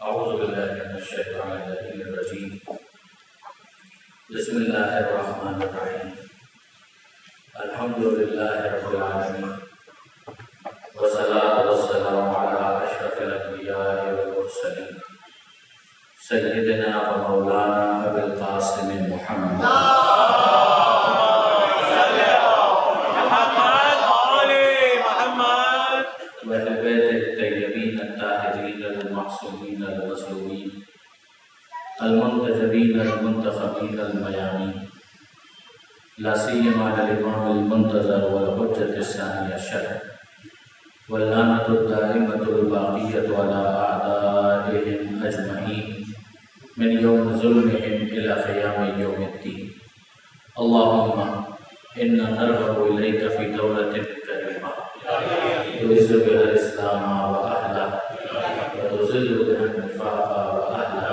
أعوذ بالله من الشيطان الرجيم. بسم الله الرحمن الرحيم. الحمد لله رب العالمين، والصلاة والسلام على أشرف الأنبياء والمرسلين سيدنا ومولانا أبي القاسم محمد وأهل بيته الطيبين الطاهرين المعصومين المظلومين المنتجبين المنتخبين الميامين، لا سيما الإمام المنتظر والحجة الثانية الشرع، واللعنة الدائمة الباقية على أعدائهم أجمعين من يوم ظلمهم إلى قيام يوم الدين. اللهم إنا نرغب إليك في دولة كريمة تعز بها الإسلام وأهله وتذل بها النفاق وأهله،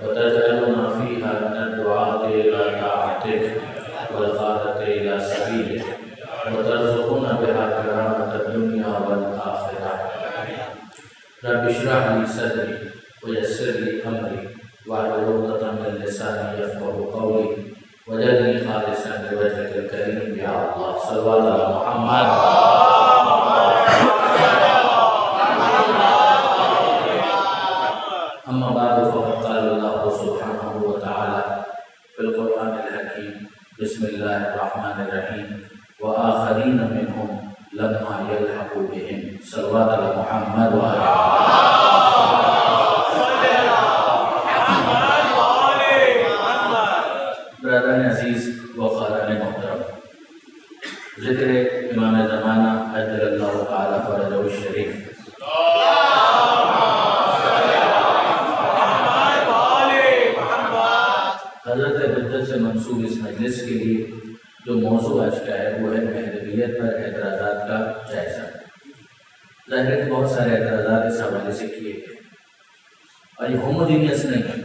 وتجعلنا فيها من الدعاة إلى طاعتك والغادة إلى سبيلك، وترزقنا بها كرامة الدنيا والآخرة. رب اشرح لي صدري ويسر لي أمري واحلل عقدة من لساني يفقهوا قولي واجعلني خالصا لوجهك الكريم يا الله. صلوات على محمد. أما بعد، فقد قال الله سبحانه وتعالى في القرآن الحكيم: بسم الله الرحمن الرحيم وآخرين منهم لما يلحقوا بهم. صلوات على محمد وآل برادران عزیز و خاران محترم، ذکر امام زمانہ عجل اللہ تعالی فرجہ الشریف حضرت حجت سے منسوب اس مجلس کے لیے جو موضوع آج کا ہے وہ ہے مہدویت پر اعتراضات کا جائزہ. ظاہر ہے کہ بہت سارے اعتراضات اس حوالے سے کیے گئے اور یہ ہوموجینیس نہیں ہے،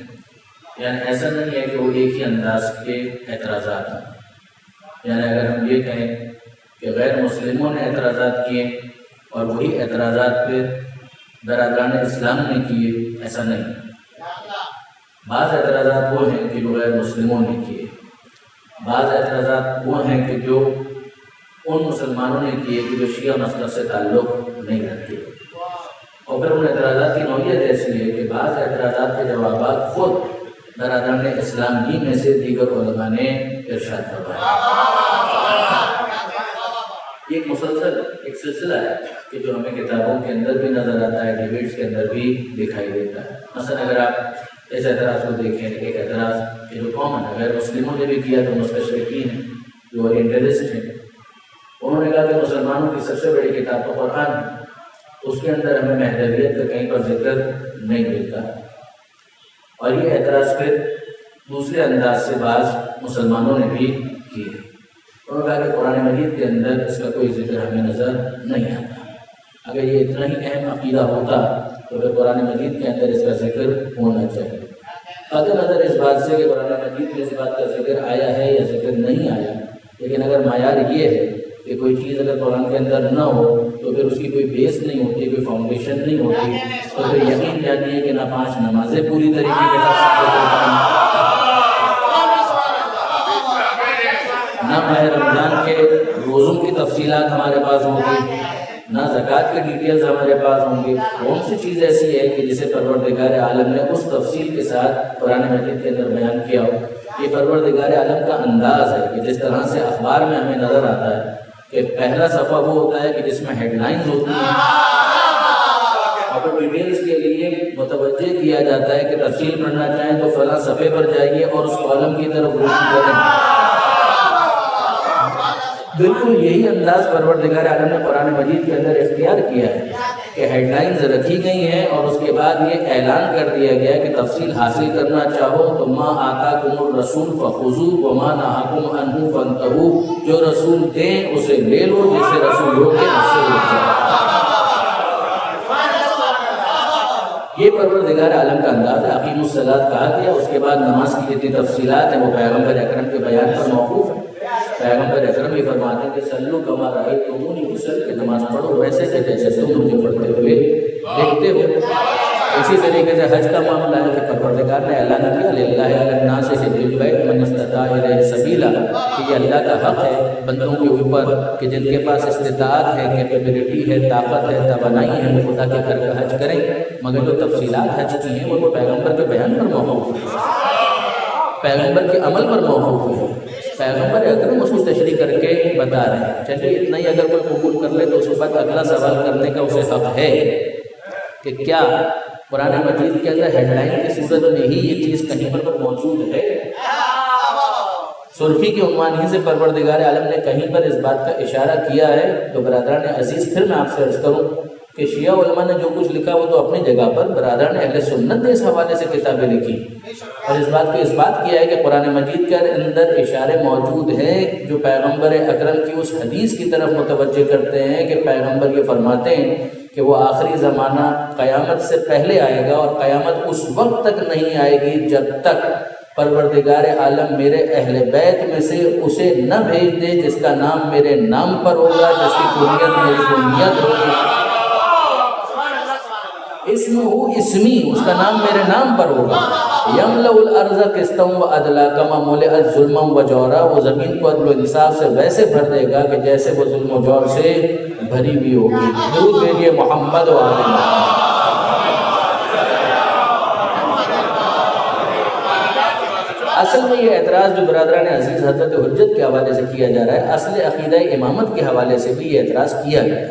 یعنی ایسا نہیں ہے کہ وہ ایک ہی انداز کے اعتراضات ہیں. یعنی اگر ہم یہ کہیں کہ غیر مسلموں نے اعتراضات کیے اور وہی اعتراضات پہ برادران اسلام نے کیے، ایسا نہیں. بعض اعتراضات وہ ہیں کہ جو غیر مسلموں نے کیے، بعض اعتراضات وہ ہیں کہ جو ان مسلمانوں نے کیے کہ جو شیعہ مسلک سے تعلق نہیں رکھتے. اور پھر ان اعتراضات کی نوعیت ایسی ہے کہ بعض اعتراضات کے جوابات خود برادران اسلام ہی میں سے دیگر علماء نے ارشاد فرمایا. یہ ایک مسلسل ایک سلسلہ ہے کہ جو ہمیں کتابوں کے اندر بھی نظر آتا ہے، ڈیبیٹس کے اندر بھی دکھائی دیتا ہے. مثلا اگر آپ اس اعتراض کو دیکھیں، ایک اعتراض کہ جو کامن ہے، غیر مسلموں نے بھی کیا، جو مستشرقین ہیں، جو اورینٹلسٹ ہیں، انہوں نے کہا کہ مسلمانوں کی سب سے بڑی کتاب تو قرآن ہے، اس کے اندر ہمیں مہدویت کا کہیں پر ذکر نہیں ملتا. اور یہ اعتراض پھر دوسرے انداز سے بعض مسلمانوں نے بھی کیے. انہوں نے کہا کہ قرآن مجید کے اندر اس کا کوئی ذکر ہمیں نظر نہیں آتا. اگر یہ اتنا ہی اہم عقیدہ ہوتا تو پھر قرآن مجید کے اندر اس کا ذکر ہونا چاہیے. قطع نظر اس بات سے کہ قرآن مجید میں اس بات کا ذکر آیا ہے یا ذکر نہیں آیا، لیکن اگر معیار یہ ہے کہ کوئی چیز اگر قرآن کے اندر نہ ہو تو پھر اس کی کوئی بیس نہیں ہوتی، کوئی فاؤنڈیشن نہیں ہوتی، تو پھر یقین جانیے کہ نہ 5 نمازیں پوری طریقے کے ساتھ نہ ماہ رمضان کے روزوں کی تفصیلات ہمارے پاس ہوں گی، نہ زکوٰۃ کے ڈیٹیلز ہمارے پاس ہوں گے. کون سی چیز ایسی ہے کہ جسے پروردگار عالم نے اس تفصیل کے ساتھ قرآن مجید کے اندر بیان کیا ہو؟ یہ پروردگار عالم کا انداز ہے کہ جس طرح سے اخبار میں ہمیں نظر آتا ہے کہ پہلا صفحہ وہ ہوتا ہے کہ جس میں ہیڈ لائنز ہوتی ہیں، اور ڈیٹیلز کے لیے متوجہ کیا جاتا ہے کہ تفصیل پڑھنا چاہیں تو فلاں صفحے پر جائیے اور اس کالم کی طرف رجوع کریں. بالکل یہی انداز پروردگار عالم نے قرآن مجید کے اندر اختیار کیا ہے کہ ہیڈ لائنز رکھی گئی ہیں اور اس کے بعد یہ اعلان کر دیا گیا ہے کہ تفصیل حاصل کرنا چاہو تو ما آتاکم الرسول فخذوہ وما نہاکم عنہ فانتہوا، جو رسول دیں اسے لے لو، جسے رسول روکے اس سے رک جاؤ. یہ پروردگار عالم کا انداز ہے. اقیموا الصلاۃ کہا گیا، اس کے بعد نماز کی جتنی تفصیلات ہیں وہ پیغمبر اکرم کے بیان پر موقوف ہے. پیغمبر اکرم یہ فرماتے ہیں کہ صلو کما رأیتمونی اصلی، کہ نماز پڑھو ویسے کہ جیسے تم مجھے پڑھتے ہوئے دیکھتے ہو. اسی طریقے سے حج کا معاملہ ہے کہ پروردگار نے اعلان کیا للہ علی الناس حج البیت من استطاع الیہ سبیلا، کہ یہ اللہ کا حق ہے بندوں کے اوپر کہ جن کے پاس استطاعت ہے، کیپیبلٹی ہے، طاقت ہے، توانائی ہے، وہ خدا کے گھر کا حج کریں، مگر جو تفصیلات حج کی ہیں وہ تو پیغمبر کے بیان پر موقوف ہے، پیغمبر کے عمل پر موقوف ہے، پیغمبر اکرم اس کو تشریح کر کے بتا رہے ہیں۔ چلیے اتنا ہی اگر کوئی قبول کر لے تو اس کے بعد اگلا سوال کرنے کا اسے حق ہے کہ کیا قرآن مجید کے اندر ہیڈ لائن کی صورت میں ہی یہ چیز کہیں پر موجود ہے؟ سرخی کے عنوان ہی سے پروردگار عالم نے کہیں پر اس بات کا اشارہ کیا ہے؟ تو برادران عزیز پھر میں آپ سے عرض کروں کہ شیعہ علماء نے جو کچھ لکھا وہ تو اپنی جگہ پر، برادران اہل سنت نے اس حوالے سے کتابیں لکھی اور اس بات کو اس بات کیا ہے کہ قرآن مجید کے اندر اشارے موجود ہیں جو پیغمبر اکرم کی اس حدیث کی طرف متوجہ کرتے ہیں کہ پیغمبر یہ فرماتے ہیں کہ وہ آخری زمانہ قیامت سے پہلے آئے گا اور قیامت اس وقت تک نہیں آئے گی جب تک پروردگار عالم میرے اہل بیت میں سے اسے نہ بھیج دے جس کا نام میرے نام پر ہوگا، جس کی کنیت میری کنیت ہوگی، اسمی اس کا نام میرے نام پر ہوگا، یملأ الارض قسطا وعدلا کما ملئت ظلما وجورا، وہ زمین کو عدل و انصاف سے ویسے بھر دے گا کہ جیسے وہ ظلم و جور سے بھری ہوئی ہوگی۔ درود بھیجیے محمد و آل محمد۔ اصل میں یہ اعتراض جو برادران عزیز حضرت حجت کے حوالے سے کیا جا رہا ہے، اصل عقیدہ امامت کے حوالے سے بھی یہ اعتراض کیا گیا۔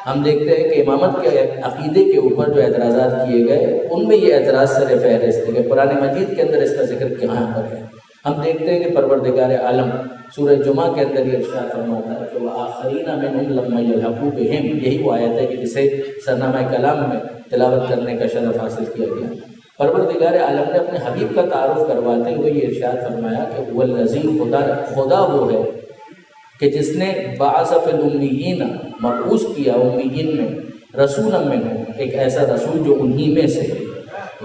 ہم دیکھتے ہیں کہ امامت کے عقیدے کے اوپر جو اعتراضات کیے گئے ان میں یہ اعتراض سر فہرست ہے کہ قرآن مجید کے اندر اس کا ذکر کہاں پر ہے۔ ہم دیکھتے ہیں کہ پروردگار عالم سورہ جمعہ کے اندر یہ ارشاد فرماتا ہے کہ وآخرین منہم لما یلحقوا بہم، یہی وہ آیت ہے کہ جسے سرنامہ کلام میں تلاوت کرنے کا شرف حاصل کیا گیا۔ پروردگار عالم نے اپنے حبیب کا تعارف کرواتے ہوئے یہ ارشاد فرمایا کہ هو الذی، خدا وہ ہے کہ جس نے بعث فی الامیین، مبعوث کیا امیین میں، رسولا منہم، ایک ایسا رسول جو انہی میں سے،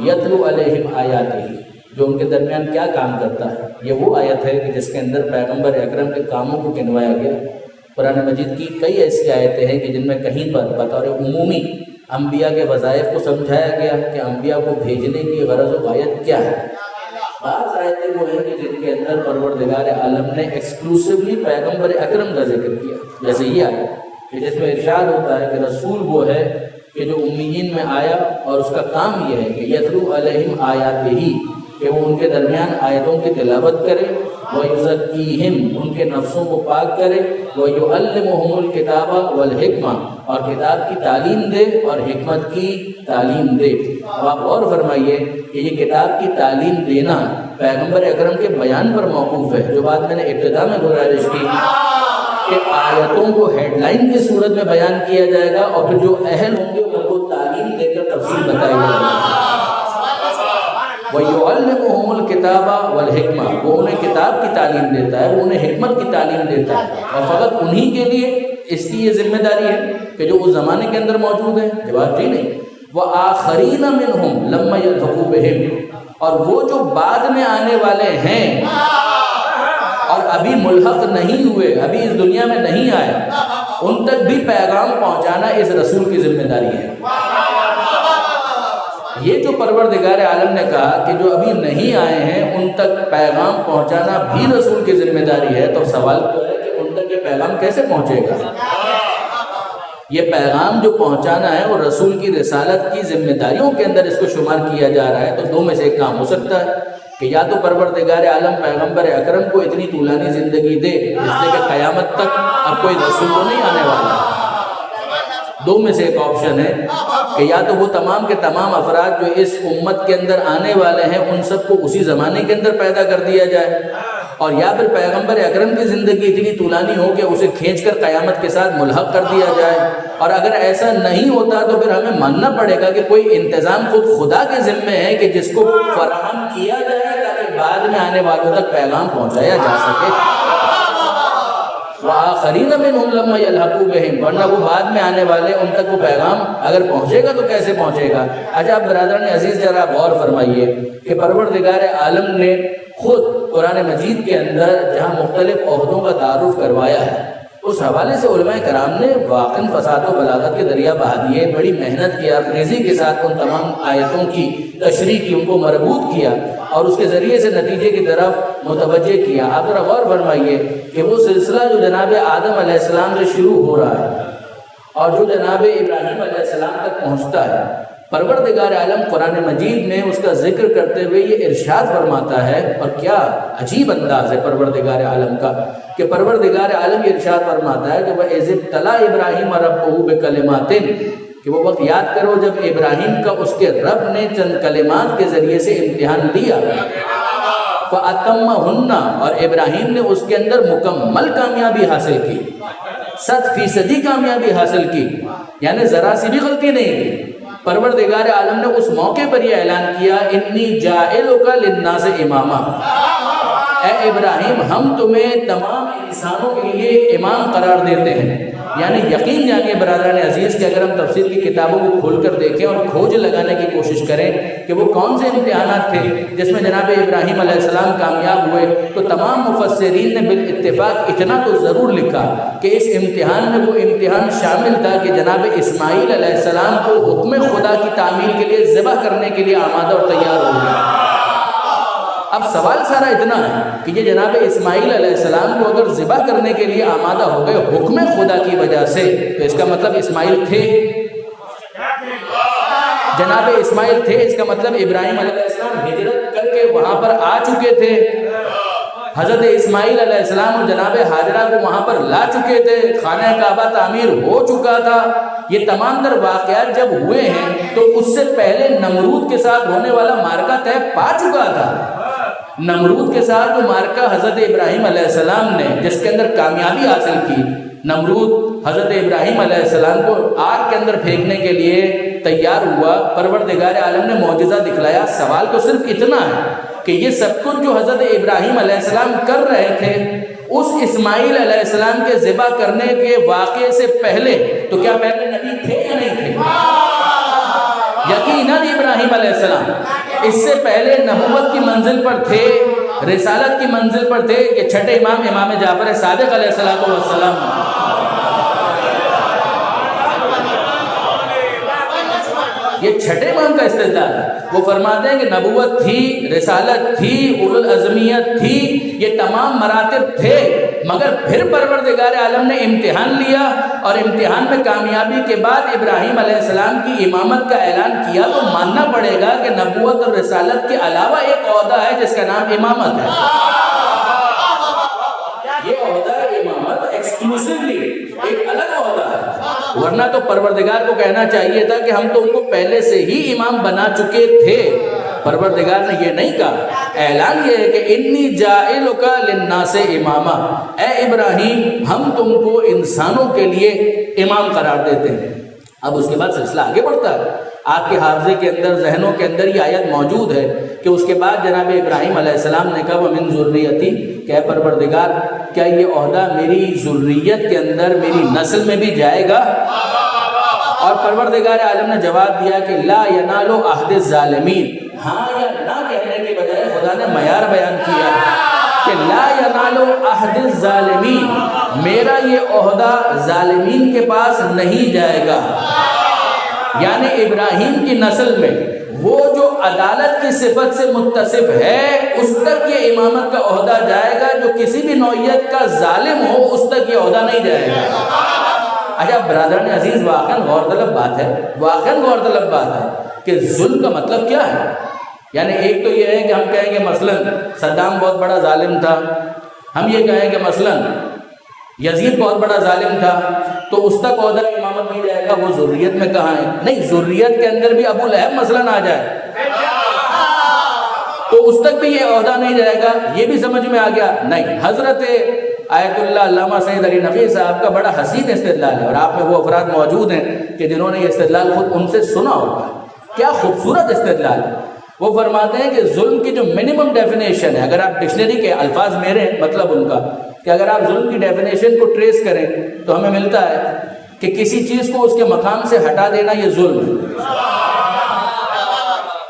یتلو علیہم آیاتہ، جو ان کے درمیان کیا کام کرتا ہے۔ یہ وہ آیت ہے کہ جس کے اندر پیغمبر اکرم کے کاموں کو گنوایا گیا۔ قرآن مجید کی کئی ایسی آیتیں ہیں کہ جن میں کہیں پر بطور عمومی انبیاء کے وظائف کو سمجھایا گیا کہ انبیاء کو بھیجنے کی غرض و غایت کیا ہے۔ بعض آیتیں وہ ہیں کہ جن کے اندر پروردگار عالم نے ایکسکلوسیولی پیغمبر اکرم کا ذکر کیا، جیسے یہ آیت کہ جس میں ارشاد ہوتا ہے کہ رسول وہ ہے کہ جو امیین میں آیا اور اس کا کام یہ ہے کہ یتلو علیہم آیاتہ، کہ وہ ان کے درمیان آیتوں کی تلاوت کرے، وَيُزَكِّيهِمْ، ان کے نفسوں کو پاک کرے، وَيُعَلِّمُهُمُ الْكِتَابَ وَالْحِکْمَةَ، اور کتاب کی تعلیم دے اور حکمت کی تعلیم دے۔ اب آپ اور فرمائیے کہ یہ کتاب کی تعلیم دینا پیغمبر اکرم کے بیان پر موقوف ہے، جو بات میں نے ابتدا میں گزارش کی کہ آیتوں کو ہیڈ لائن کی صورت میں بیان کیا جائے گا اور پھر جو اہل ہوں گے ان کو تعلیم دے کر تفصیل بتائی جائے گی۔ وَيُعَلِّمُهُمُ الْكِتَابَ وَالْحِکْمَةَ، وہ انہیں کتاب کی تعلیم دیتا ہے، وہ انہیں حکمت کی تعلیم دیتا ہے، اور فقط انہی کے لیے اس کی یہ ذمہ داری ہے کہ جو اس زمانے کے اندر موجود ہیں؟ جواب جی نہیں۔ وَآخَرِينَ مِنْهُمْ لَمَّا يَلْحَقُوا بِهِمْ، اور وہ جو بعد میں آنے والے ہیں اور ابھی ملحق نہیں ہوئے، ابھی اس دنیا میں نہیں آئے، ان تک بھی پیغام پہنچانا اس رسول کی ذمہ داری ہے۔ یہ جو پروردگار عالم نے کہا کہ جو ابھی نہیں آئے ہیں ان تک پیغام پہنچانا بھی رسول کی ذمہ داری ہے، تو سوال تو ہے کہ ان تک یہ پیغام کیسے پہنچے گا؟ یہ پیغام جو پہنچانا ہے وہ رسول کی رسالت کی ذمہ داریوں کے اندر اس کو شمار کیا جا رہا ہے، تو دو میں سے ایک کام ہو سکتا ہے کہ یا تو پروردگار عالم پیغمبر اکرم کو اتنی طولانی زندگی دے اس لیے کہ قیامت تک اب کوئی رسول تو نہیں آنے والا۔ دو میں سے ایک آپشن ہے کہ یا تو وہ تمام کے تمام افراد جو اس امت کے اندر آنے والے ہیں ان سب کو اسی زمانے کے اندر پیدا کر دیا جائے، اور یا پھر پیغمبر اکرم کی زندگی اتنی طولانی ہو کہ اسے کھینچ کر قیامت کے ساتھ ملحق کر دیا جائے، اور اگر ایسا نہیں ہوتا تو پھر ہمیں ماننا پڑے گا کہ کوئی انتظام خود خدا کے ذمے ہے کہ جس کو فراہم کیا جائے تاکہ بعد میں آنے والوں تک پیغام پہنچایا جا سکے۔ وآخرین منہم لما یلحقوا بہم، ورنہ وہ بعد میں آنے والے ان تک وہ پیغام اگر پہنچے گا تو کیسے پہنچے گا؟ اچھا برادران عزیز ذرا غور فرمائیے کہ پروردگار عالم نے خود قرآن مجید کے اندر جہاں مختلف عہدوں کا تعارف کروایا ہے اس حوالے سے علماء کرام نے واقعاً فساد و بلاغت کے دریا بہا دیے، بڑی محنت کی، ریزی کے ساتھ ان تمام آیتوں کی تشریح کی، ان کو مربوط کیا اور اس کے ذریعے سے نتیجے کی طرف متوجہ کیا۔ آپ ذرا غور فرمائیے کہ وہ سلسلہ جو جناب آدم علیہ السلام سے شروع ہو رہا ہے اور جو جناب ابراہیم علیہ السلام تک پہنچتا ہے، پروردگار عالم قرآن مجید میں اس کا ذکر کرتے ہوئے یہ ارشاد فرماتا ہے، اور کیا عجیب انداز ہے پروردگار عالم کا، کہ پروردگار عالم یہ ارشاد فرماتا ہے کہ وَإِذِ ابْتَلَىٰ إِبْرَاهِيمَ رَبُّهُ بِكَلِمَاتٍ، کہ وہ وقت یاد کرو جب ابراہیم کا اس کے رب نے چند کلمات کے ذریعے سے امتحان لیا، فَأَتَمَّهُنَّ، اور ابراہیم نے اس کے اندر مکمل کامیابی حاصل کی، 100% کامیابی حاصل کی، یعنی ذرا سی بھی غلطی نہیں کی۔ پروردگار عالم نے اس موقع پر یہ اعلان کیا، انی جاعلک للناس اماما، اے ابراہیم ہم تمہیں تمام انسانوں کے لیے امام قرار دیتے ہیں۔ یعنی یقین جانیے برادران عزیز کہ اگر ہم تفسیر کی کتابوں کو کھول کر دیکھیں اور کھوج لگانے کی کوشش کریں کہ وہ کون سے امتحانات تھے جس میں جناب ابراہیم علیہ السلام کامیاب ہوئے، تو تمام مفسرین نے بالاتفاق اتنا تو ضرور لکھا کہ اس امتحان میں وہ امتحان شامل تھا کہ جناب اسماعیل علیہ السلام کو حکم خدا کی تعمیل کے لیے ذبح کرنے کے لیے آمادہ اور تیار ہو گئے۔ اب سوال سارا اتنا ہے کہ یہ جناب اسماعیل علیہ السلام کو اگر ذبح کرنے کے لیے آمادہ ہو گئے حکم خدا کی وجہ سے، تو اس کا مطلب اسماعیل تھے، جناب اسماعیل تھے، اس کا مطلب ابراہیم علیہ السلام ہجرت کر کے وہاں پر آ چکے تھے، حضرت اسماعیل علیہ السلام اور جناب حاجرہ کو وہاں پر لا چکے تھے، خانہ کعبہ تعمیر ہو چکا تھا۔ یہ تمام در واقعات جب ہوئے ہیں تو اس سے پہلے نمرود کے ساتھ ہونے والا مارکہ طے پا چکا تھا۔ نمرود کے ساتھ جو مارکہ حضرت ابراہیم علیہ السلام نے جس کے اندر کامیابی حاصل کی، نمرود حضرت ابراہیم علیہ السلام کو آگ کے اندر پھینکنے کے لیے تیار ہوا، پروردگار عالم نے معجزہ دکھلایا۔ سوال تو صرف اتنا ہے کہ یہ سب کچھ جو حضرت ابراہیم علیہ السلام کر رہے تھے، اس اسماعیل علیہ السلام کے ذبح کرنے کے واقعے سے پہلے تو کیا پہلے نبی تھے یا نہیں تھے؟ یقیناً ابراہیم علیہ السلام اس سے پہلے نبوت کی منزل پر تھے، رسالت کی منزل پر تھے۔ یہ چھٹے امام، امام جعفر صادق علیہ السلام، یہ چھٹے امام کا استدلال ہے۔ وہ فرماتے ہیں کہ نبوت تھی، رسالت تھی، اولو العزمیت تھی، یہ تمام مراتب تھے، مگر پھر پروردگار عالم نے امتحان لیا اور امتحان میں کامیابی کے بعد ابراہیم علیہ السلام کی امامت کا اعلان کیا، تو ماننا پڑے گا کہ نبوت اور رسالت کے علاوہ ایک عہدہ ہے جس کا نام امامت ہے۔ یہ عہدہ امامت ایکسکلوسیولی ایک الگ عہدہ ہے، ورنہ تو پروردگار کو کہنا چاہیے تھا کہ ہم تو ان کو پہلے سے ہی امام بنا چکے تھے۔ پروردگار نے یہ نہیں کہا، اعلان یہ ہے کہ انی جاعلک للناس اماما، اے ابراہیم ہم تم کو انسانوں کے لیے امام قرار دیتے ہیں۔ اب اس کے بعد سلسلہ آگے بڑھتا ہے، آپ کے حافظے کے اندر، ذہنوں کے اندر یہ آیت موجود ہے کہ اس کے بعد جناب ابراہیم علیہ السلام نے کہا وَمِن ذُرِّيَّتِي، کہ اے پروردگار کیا یہ عہدہ میری ذریت کے اندر، میری نسل میں بھی جائے گا؟ اور پروردگار عالم نے جواب دیا کہ لا ینال عہد الظالمین، ہاں یا نہ کہنے کے بجائے خدا نے معیار بیان کیا کہ لا ینال عہد الظالمین، میرا یہ عہدہ ظالمین کے پاس نہیں جائے گا۔ یعنی ابراہیم کی نسل میں وہ جو عدالت کی صفت سے متصف ہے اس تک یہ امامت کا عہدہ جائے گا، جو کسی بھی نوعیت کا ظالم ہو اس تک یہ عہدہ نہیں جائے گا۔ اچھا برادران عزیز، واقعاً غور طلب بات ہے، واقعاً غور طلب بات ہے کہ ظلم کا مطلب کیا ہے۔ یعنی ایک تو یہ ہے کہ ہم کہیں گے مثلاً صدام بہت بڑا ظالم تھا، ہم یہ کہیں کہ مثلاً یزید بہت بڑا ظالم تھا، تو اس تک عہدہ امامت نہیں جائے گا، وہ ذریت میں کہاں ہے؟ نہیں، ذریت کے اندر بھی ابو لہب مثلاً آ جائے تو اس تک بھی یہ عہدہ نہیں جائے گا، یہ بھی سمجھ میں آ گیا؟ نہیں، حضرت آیت اللہ علامہ سید علی نقوی صاحب کا بڑا حسین استدلال ہے، اور آپ میں وہ افراد موجود ہیں کہ جنہوں نے یہ استدلال خود ان سے سنا ہوگا۔ کیا خوبصورت استدلال ہے۔ وہ فرماتے ہیں کہ ظلم کی جو منیمم ڈیفینیشن ہے، اگر آپ ڈکشنری کے الفاظ میرے ہیں مطلب ان کا، کہ اگر آپ ظلم کی ڈیفینیشن کو ٹریس کریں تو ہمیں ملتا ہے کہ کسی چیز کو اس کے مقام سے ہٹا دینا یہ ظلم ہے،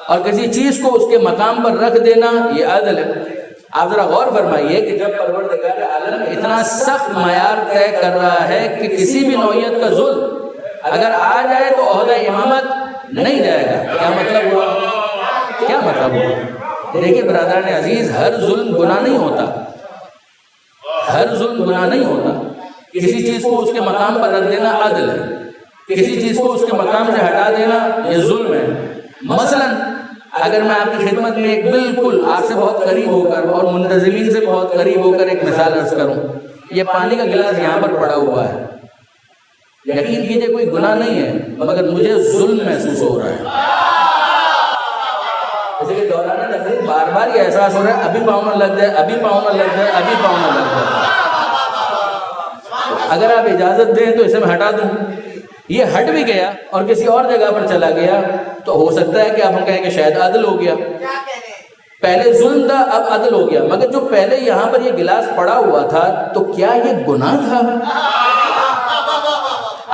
اور کسی چیز کو اس کے مقام پر رکھ دینا یہ عدل ہے۔ آپ ذرا غور فرمائیے کہ جب پروردگار عالم اتنا سخت معیار طے کر رہا ہے کہ کسی بھی نوعیت کا ظلم اگر آ جائے تو عہدہ امامت نہیں جائے گا، کیا مطلب ہوا؟ کیا مطلب ہوا؟ دیکھیے برادران عزیز، ہر ظلم گناہ نہیں ہوتا، ہر ظلم گناہ نہیں ہوتا۔ کسی چیز کو اس کے مقام پر رکھ دینا عدل ہے، کسی چیز کو اس کے مقام سے ہٹا دینا یہ ظلم ہے۔ مثلا اگر میں آپ کی خدمت میں ایک بالکل آپ سے بہت قریب ہو کر اور منتظمین سے بہت قریب ہو کر ایک مثال عرض کروں، یہ پانی کا گلاس یہاں پر پڑا ہوا ہے، یقین کیجئے کوئی گناہ نہیں ہے، مگر مجھے ظلم محسوس ہو رہا ہے۔ جیسے کہ دوران تقریر بار بار یہ احساس ہو رہا ہے ابھی پاؤں نہ لگ جائے، ابھی پاؤں نہ لگ جائے، ابھی پاؤں نہ لگ جائے۔ اگر آپ اجازت دیں تو اسے میں ہٹا دوں، یہ ہٹ بھی گیا اور کسی اور جگہ پر چلا گیا تو ہو سکتا ہے کہ آپ ہم کہیں کہ شاید عدل ہو گیا، پہلے ظلم تھا اب عدل ہو گیا، مگر جو پہلے یہاں پر یہ گلاس پڑا ہوا تھا تو کیا یہ گناہ تھا؟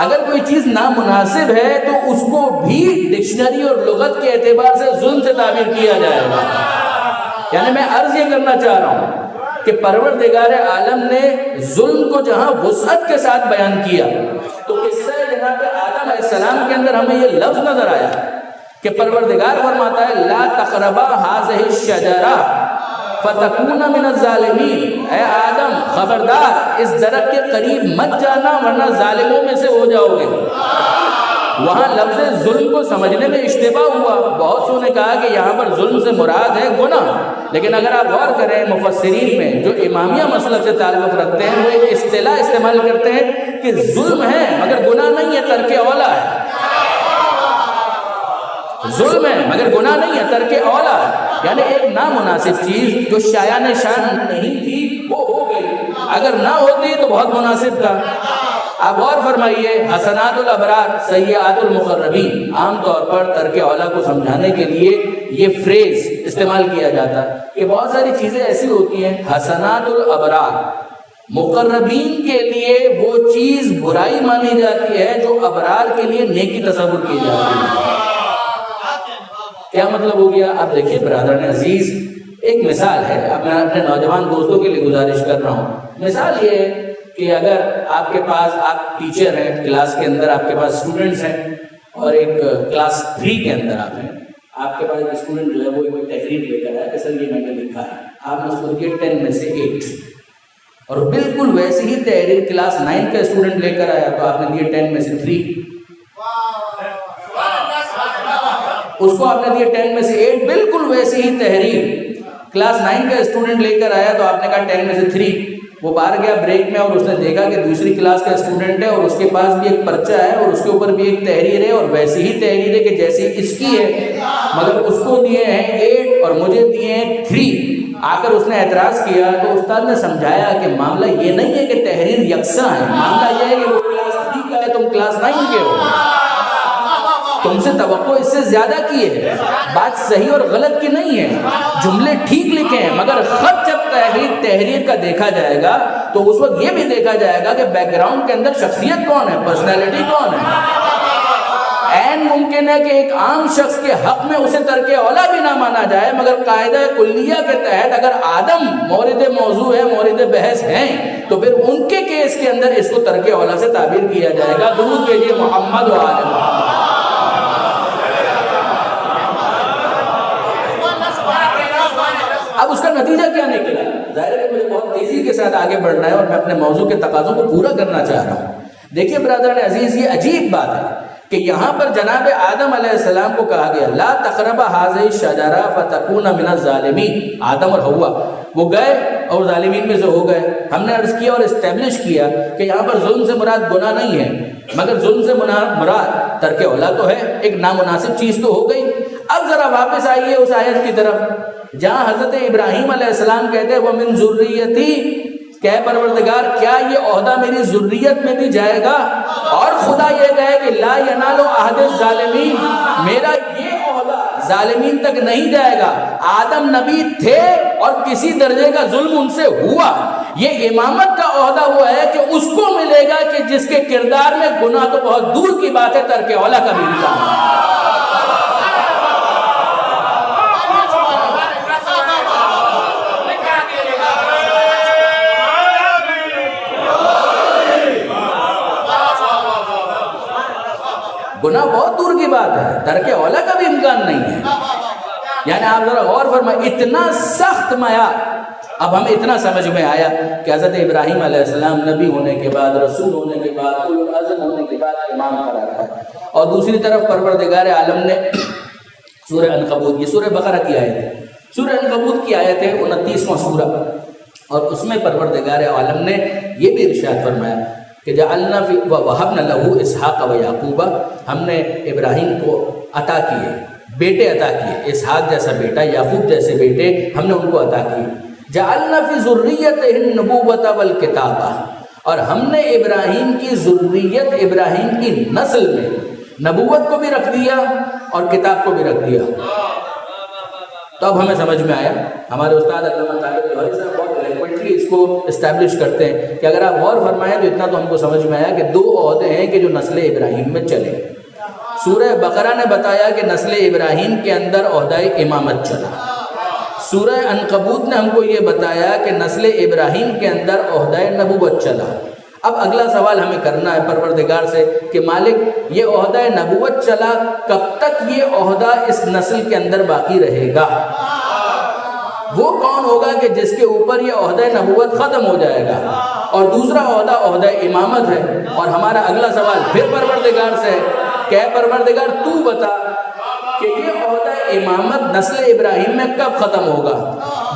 اگر کوئی چیز نامناسب ہے تو اس کو بھی ڈکشنری اور لغت کے اعتبار سے ظلم سے تعبیر کیا جائے گا۔ یعنی میں عرض یہ کرنا چاہ رہا ہوں کہ پروردگار عالم نے ظلم کو جہاں وسعت کے ساتھ بیان کیا تو قصہ جناب آدم علیہ السلام کے اندر ہمیں یہ لفظ نظر آیا کہ پروردگار فرماتا ہے لا تقربا هذه الشجرہ فتکون من الظالمین، اے آدم خبردار اس درخت کے قریب مت جانا ورنہ ظالموں میں سے ہو جاؤ گے۔ وہاں لفظ ظلم کو سمجھنے میں اشتباہ ہوا، بہت سو نے کہا کہ یہاں پر ظلم سے مراد ہے گناہ، لیکن اگر آپ غور کریں مفسرین میں جو امامیہ مسلک سے تعلق رکھتے ہیں وہ ایک اصطلاح استعمال کرتے ہیں کہ ظلم ہے مگر گناہ نہیں ہے، ترک اولا ہے۔ ظلم ہے مگر گناہ نہیں ہے، ترک اولا ہے، یعنی ایک نامناسب چیز جو شایان شان نہیں تھی وہ ہو گئی، اگر نہ ہوتی تو بہت مناسب تھا۔ آپ غور فرمائیے حسنات الابرار سیئات المقربین، عام طور پر ترک اولا کو سمجھانے کے لیے یہ فریز استعمال کیا جاتا ہے کہ بہت ساری چیزیں ایسی ہوتی ہیں حسنات الابرار مقربین کے لیے وہ چیز برائی مانی جاتی ہے جو ابرار کے لیے نیکی تصور کی جاتی ہے۔ کیا مطلب ہو گیا؟ آپ دیکھیے برادران عزیز، ایک مثال ہے، اب میں اپنے نوجوان دوستوں کے لیے گزارش کر رہا ہوں۔ مثال یہ ہے کہ اگر آپ کے پاس آپ ٹیچر ہیں، کلاس کے اندر آپ کے پاس اسٹوڈنٹس ہیں اور ایک کلاس 3 کے اندر آپ ہیں، آپ کے پاس ایک اسٹوڈنٹ جو ہے وہ ایک تحریر لے کر آیا کہ سر یہ میں نے لکھا ہے، آپ نے اس کو دیے 10 میں سے 8، اور بالکل ویسی ہی تحریر کلاس 9 کا اسٹوڈنٹ لے کر آیا تو آپ نے دیے 10 میں سے 3، اس کو آپ نے دیے 10 میں سے 8، بالکل ویسی ہی تحریر کلاس 9 کا اسٹوڈنٹ لے کر آیا تو آپ نے کہا 10 میں سے 3۔ وہ باہر گیا بریک میں اور اس نے دیکھا کہ دوسری کلاس کا اسٹوڈنٹ ہے اور اس کے پاس بھی ایک پرچہ ہے اور اس کے اوپر بھی ایک تحریر ہے اور ویسی ہی تحریر ہے کہ جیسی اس کی ہے، مگر اس کو دیے ہیں 8 اور مجھے دیے ہیں 3۔ آ کر اس نے اعتراض کیا تو استاد نے سمجھایا کہ معاملہ یہ نہیں ہے کہ تحریر یکساں ہے، معاملہ یہ ہے کہ وہ کلاس 3 کا ہے، تم کلاس 9 کے ہو، تم سے توقع اس سے زیادہ کی ہے۔ بات صحیح اور غلط کی نہیں ہے، جملے ٹھیک لکھے ہیں، مگر خط جب تحریر کا دیکھا جائے گا تو اس وقت یہ بھی دیکھا جائے گا کہ بیک گراؤنڈ کے اندر شخصیت کون ہے، پرسنالٹی کون ہے۔ عین ممکن ہے کہ ایک عام شخص کے حق میں اسے ترک اولا بھی نہ مانا جائے، مگر قاعدہ کلیہ کے تحت اگر آدم مورد موضوع ہے، مورد بحث ہیں، تو پھر ان کے کیس کے اندر اس کو ترک اولا سے تعبیر کیا جائے گا۔ درود بھیجیے محمد و آل محمد۔ اب اس کا نتیجہ کیا نکلا؟ ظاہر ہے کہ مجھے بہت تیزی کے ساتھ آگے بڑھنا ہے اور میں اپنے موضوع کے تقاضوں کو پورا کرنا چاہ رہا ہوں۔ دیکھیے برادران عزیز، یہ عجیب بات ہے کہ یہاں پر جناب آدم علیہ السلام کو کہا گیا لا تقربا هذه الشجرہ فتکون من الظالمین۔ آدم اور حوا وہ گئے اور ظالمین میں سے ہو گئے۔ ہم نے عرض کیا اور اسٹیبلش کیا کہ یہاں پر ظلم سے مراد گناہ نہیں ہے، مگر ظلم سے مراد ترک اولا تو ہے، ایک نامناسب چیز تو ہو گئی۔ اب ذرا واپس آئیے اس آیت کی طرف جہاں حضرت ابراہیم علیہ السلام کہتے ہیں وَمِن ذُرِّيَّتِي، کہ پروردگار کیا یہ عہدہ میری ذریت میں بھی جائے گا؟ اور خدا یہ کہے کہ لا ینال عہد الظالمین، میرا یہ عہدہ ظالمین تک نہیں جائے گا۔ آدم نبی تھے اور کسی درجے کا ظلم ان سے ہوا، یہ امامت کا عہدہ ہوا ہے کہ اس کو ملے گا کہ جس کے کردار میں گناہ تو بہت دور کی بات ہے، ترک اولا کا بھی امکان ہے۔ گناہ بہت دور کی بات ہے، ترک اولا کا بھی امکان نہیں ہے۔ یعنی آپ ذرا غور فرمائیں، اتنا سخت معیار۔ اب ہمیں اتنا سمجھ میں آیا کہ حضرت ابراہیم علیہ السلام نبی ہونے کے بعد، رسول ہونے کے بعد، اولو العزم ہونے کے بعد امام قرار پائے، اور دوسری طرف پروردگار عالم نے سورہ عنکبوت، یہ سورہ بقرہ کی آیت ہے، سورہ عنکبوت کی آیت ہے 29واں سورہ، اور اس میں پروردگار عالم نے یہ بھی ارشاد فرمایا کہ جعلنا فی ووہبنا لہ اسحاق و یعقوب، ہم نے ابراہیم کو عطا کیے، بیٹے عطا کیے، اسحاق جیسا بیٹا، یعقوب جیسے بیٹے ہم نے ان کو عطا کیے۔ جعلنا فی ذریتہ النبوۃ والکتابہ، اور ہم نے ابراہیم کی ذریت، ابراہیم کی نسل میں نبوت کو بھی رکھ دیا اور کتاب کو بھی رکھ دیا۔ تو اب ہمیں سمجھ میں آیا، ہمارے استاد علامہ طارق جوہری صاحب بہت ایلیگنٹلی اس کو اسٹیبلش کرتے ہیں کہ اگر آپ غور فرمائیں تو اتنا تو ہم کو سمجھ میں آیا کہ دو عہدے ہیں کہ جو نسل ابراہیم میں چلے۔ سورہ بقرہ نے بتایا کہ نسل ابراہیم کے اندر عہدہ امامت چلا، سورہ عنکبوت نے ہم کو یہ بتایا کہ نسل ابراہیم کے اندر عہدہ نبوت چلا۔ اب اگلا سوال ہمیں کرنا ہے پروردگار سے کہ مالک یہ عہدہ نبوت چلا، کب تک یہ عہدہ اس نسل کے اندر باقی رہے گا؟ وہ کون ہوگا کہ جس کے اوپر یہ عہدہ نبوت ختم ہو جائے گا؟ اور دوسرا عہدہ عہدہ امامت ہے۔ اور ہمارا اگلا سوال پھر پروردگار سے ہے کہ اے پروردگار تو بتا کہ یہ عہدہ امامت نسل ابراہیم میں کب ختم ہوگا؟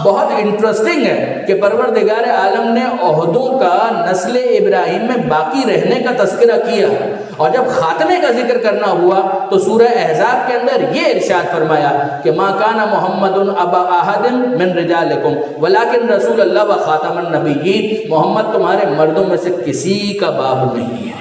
بہت انٹرسٹنگ ہے کہ پروردگار عالم نے عہدوں کا نسل ابراہیم میں باقی رہنے کا تذکرہ کیا، اور جب خاتمے کا ذکر کرنا ہوا تو سورہ احزاب کے اندر یہ ارشاد فرمایا کہ ما کان محمد ابا احد من رجالکم ولکن رسول اللہ و خاتم النبیین، محمد تمہارے مردوں میں سے کسی کا باپ نہیں ہے،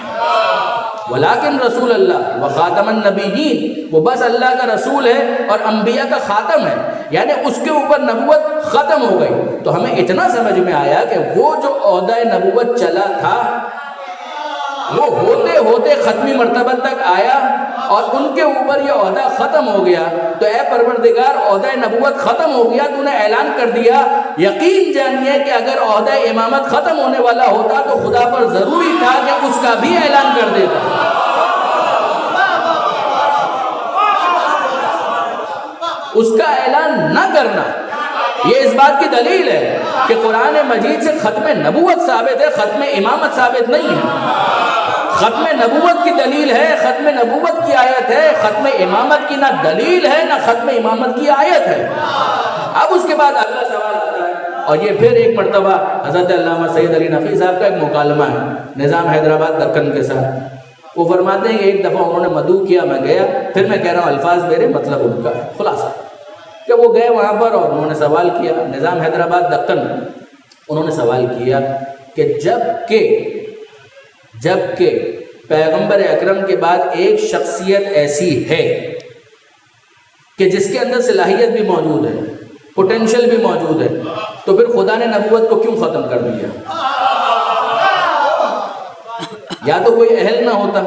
ولیکن رسول اللہ و خاتم النبیین، وہ بس اللہ کا رسول ہے اور انبیاء کا خاتم ہے، یعنی اس کے اوپر نبوت ختم ہو گئی۔ تو ہمیں اتنا سمجھ میں آیا کہ وہ جو عہدہ نبوت چلا تھا وہ ہوتے ہوتے ختمی مرتبہ تک آیا اور ان کے اوپر یہ عہدہ ختم ہو گیا۔ تو اے پروردگار عہدہ نبوت ختم ہو گیا، تو نے اعلان کر دیا، یقین جانیے کہ اگر عہدہ امامت ختم ہونے والا ہوتا تو خدا پر ضروری تھا کہ اس کا بھی اعلان کر دیتا۔ اس کا اعلان نہ کرنا یہ اس بات کی دلیل ہے کہ قرآن مجید سے ختم نبوت ثابت ہے، ختم امامت ثابت نہیں ہے۔ ختم نبوت کی دلیل ہے، ختم نبوت کی آیت ہے، ختم امامت کی نہ دلیل ہے نہ ختم امامت کی آیت ہے۔ اب اس کے بعد اگلا سوال آتا ہے، اور یہ پھر ایک مرتبہ حضرت علامہ سید علی نقوی صاحب کا ایک مکالمہ ہے نظام حیدرآباد دکن کے ساتھ۔ وہ فرماتے ہیں کہ ایک دفعہ انہوں نے مدعو کیا، میں گیا، پھر میں کہہ رہا ہوں الفاظ میرے مطلب ان کا خلاصہ، کہ وہ گئے وہاں پر اور انہوں نے سوال کیا، نظام حیدرآباد دکن، انہوں نے سوال کیا کہ جب کہ پیغمبر اکرم کے بعد ایک شخصیت ایسی ہے کہ جس کے اندر صلاحیت بھی موجود ہے، پوٹینشل بھی موجود ہے، تو پھر خدا نے نبوت کو کیوں ختم کر دیا؟ یا تو کوئی اہل نہ ہوتا،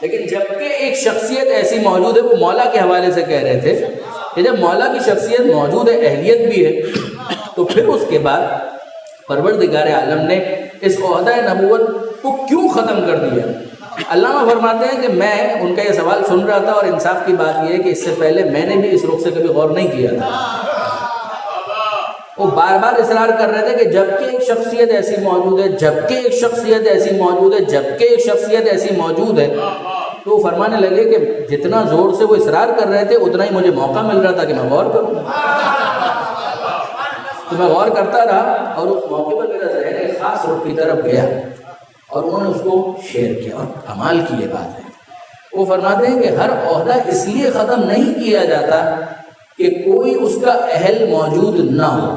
لیکن جبکہ ایک شخصیت ایسی موجود ہے، وہ مولا کے حوالے سے کہہ رہے تھے کہ جب مولا کی شخصیت موجود ہے، اہلیت بھی ہے، تو پھر اس کے بعد پروردگار عالم نے اس عہدہ نبوت کو کیوں ختم کر دیا؟ علامہ فرماتے ہیں کہ میں ان کا یہ سوال سن رہا تھا، اور انصاف کی بات یہ ہے کہ اس سے پہلے میں نے بھی اس رخ سے کبھی غور نہیں کیا تھا۔ وہ بار بار اصرار کر رہے تھے کہ جبکہ ایک شخصیت ایسی موجود ہے، جبکہ ایک شخصیت ایسی موجود ہے، جبکہ ایک شخصیت ایسی موجود ہے، تو وہ فرمانے لگے کہ جتنا زور سے وہ اصرار کر رہے تھے اتنا ہی مجھے موقع مل رہا تھا کہ میں غور کروں۔ تو میں غور کرتا رہا، اور اس موقع پر میرا ذہن ایک خاص رخ کی طرف گیا، اور انہوں نے اس کو شیئر کیا، اور کمال کی یہ بات ہے۔ وہ فرماتے ہیں کہ ہر عہدہ اس لیے ختم نہیں کیا جاتا کہ کوئی اس کا اہل موجود نہ ہو۔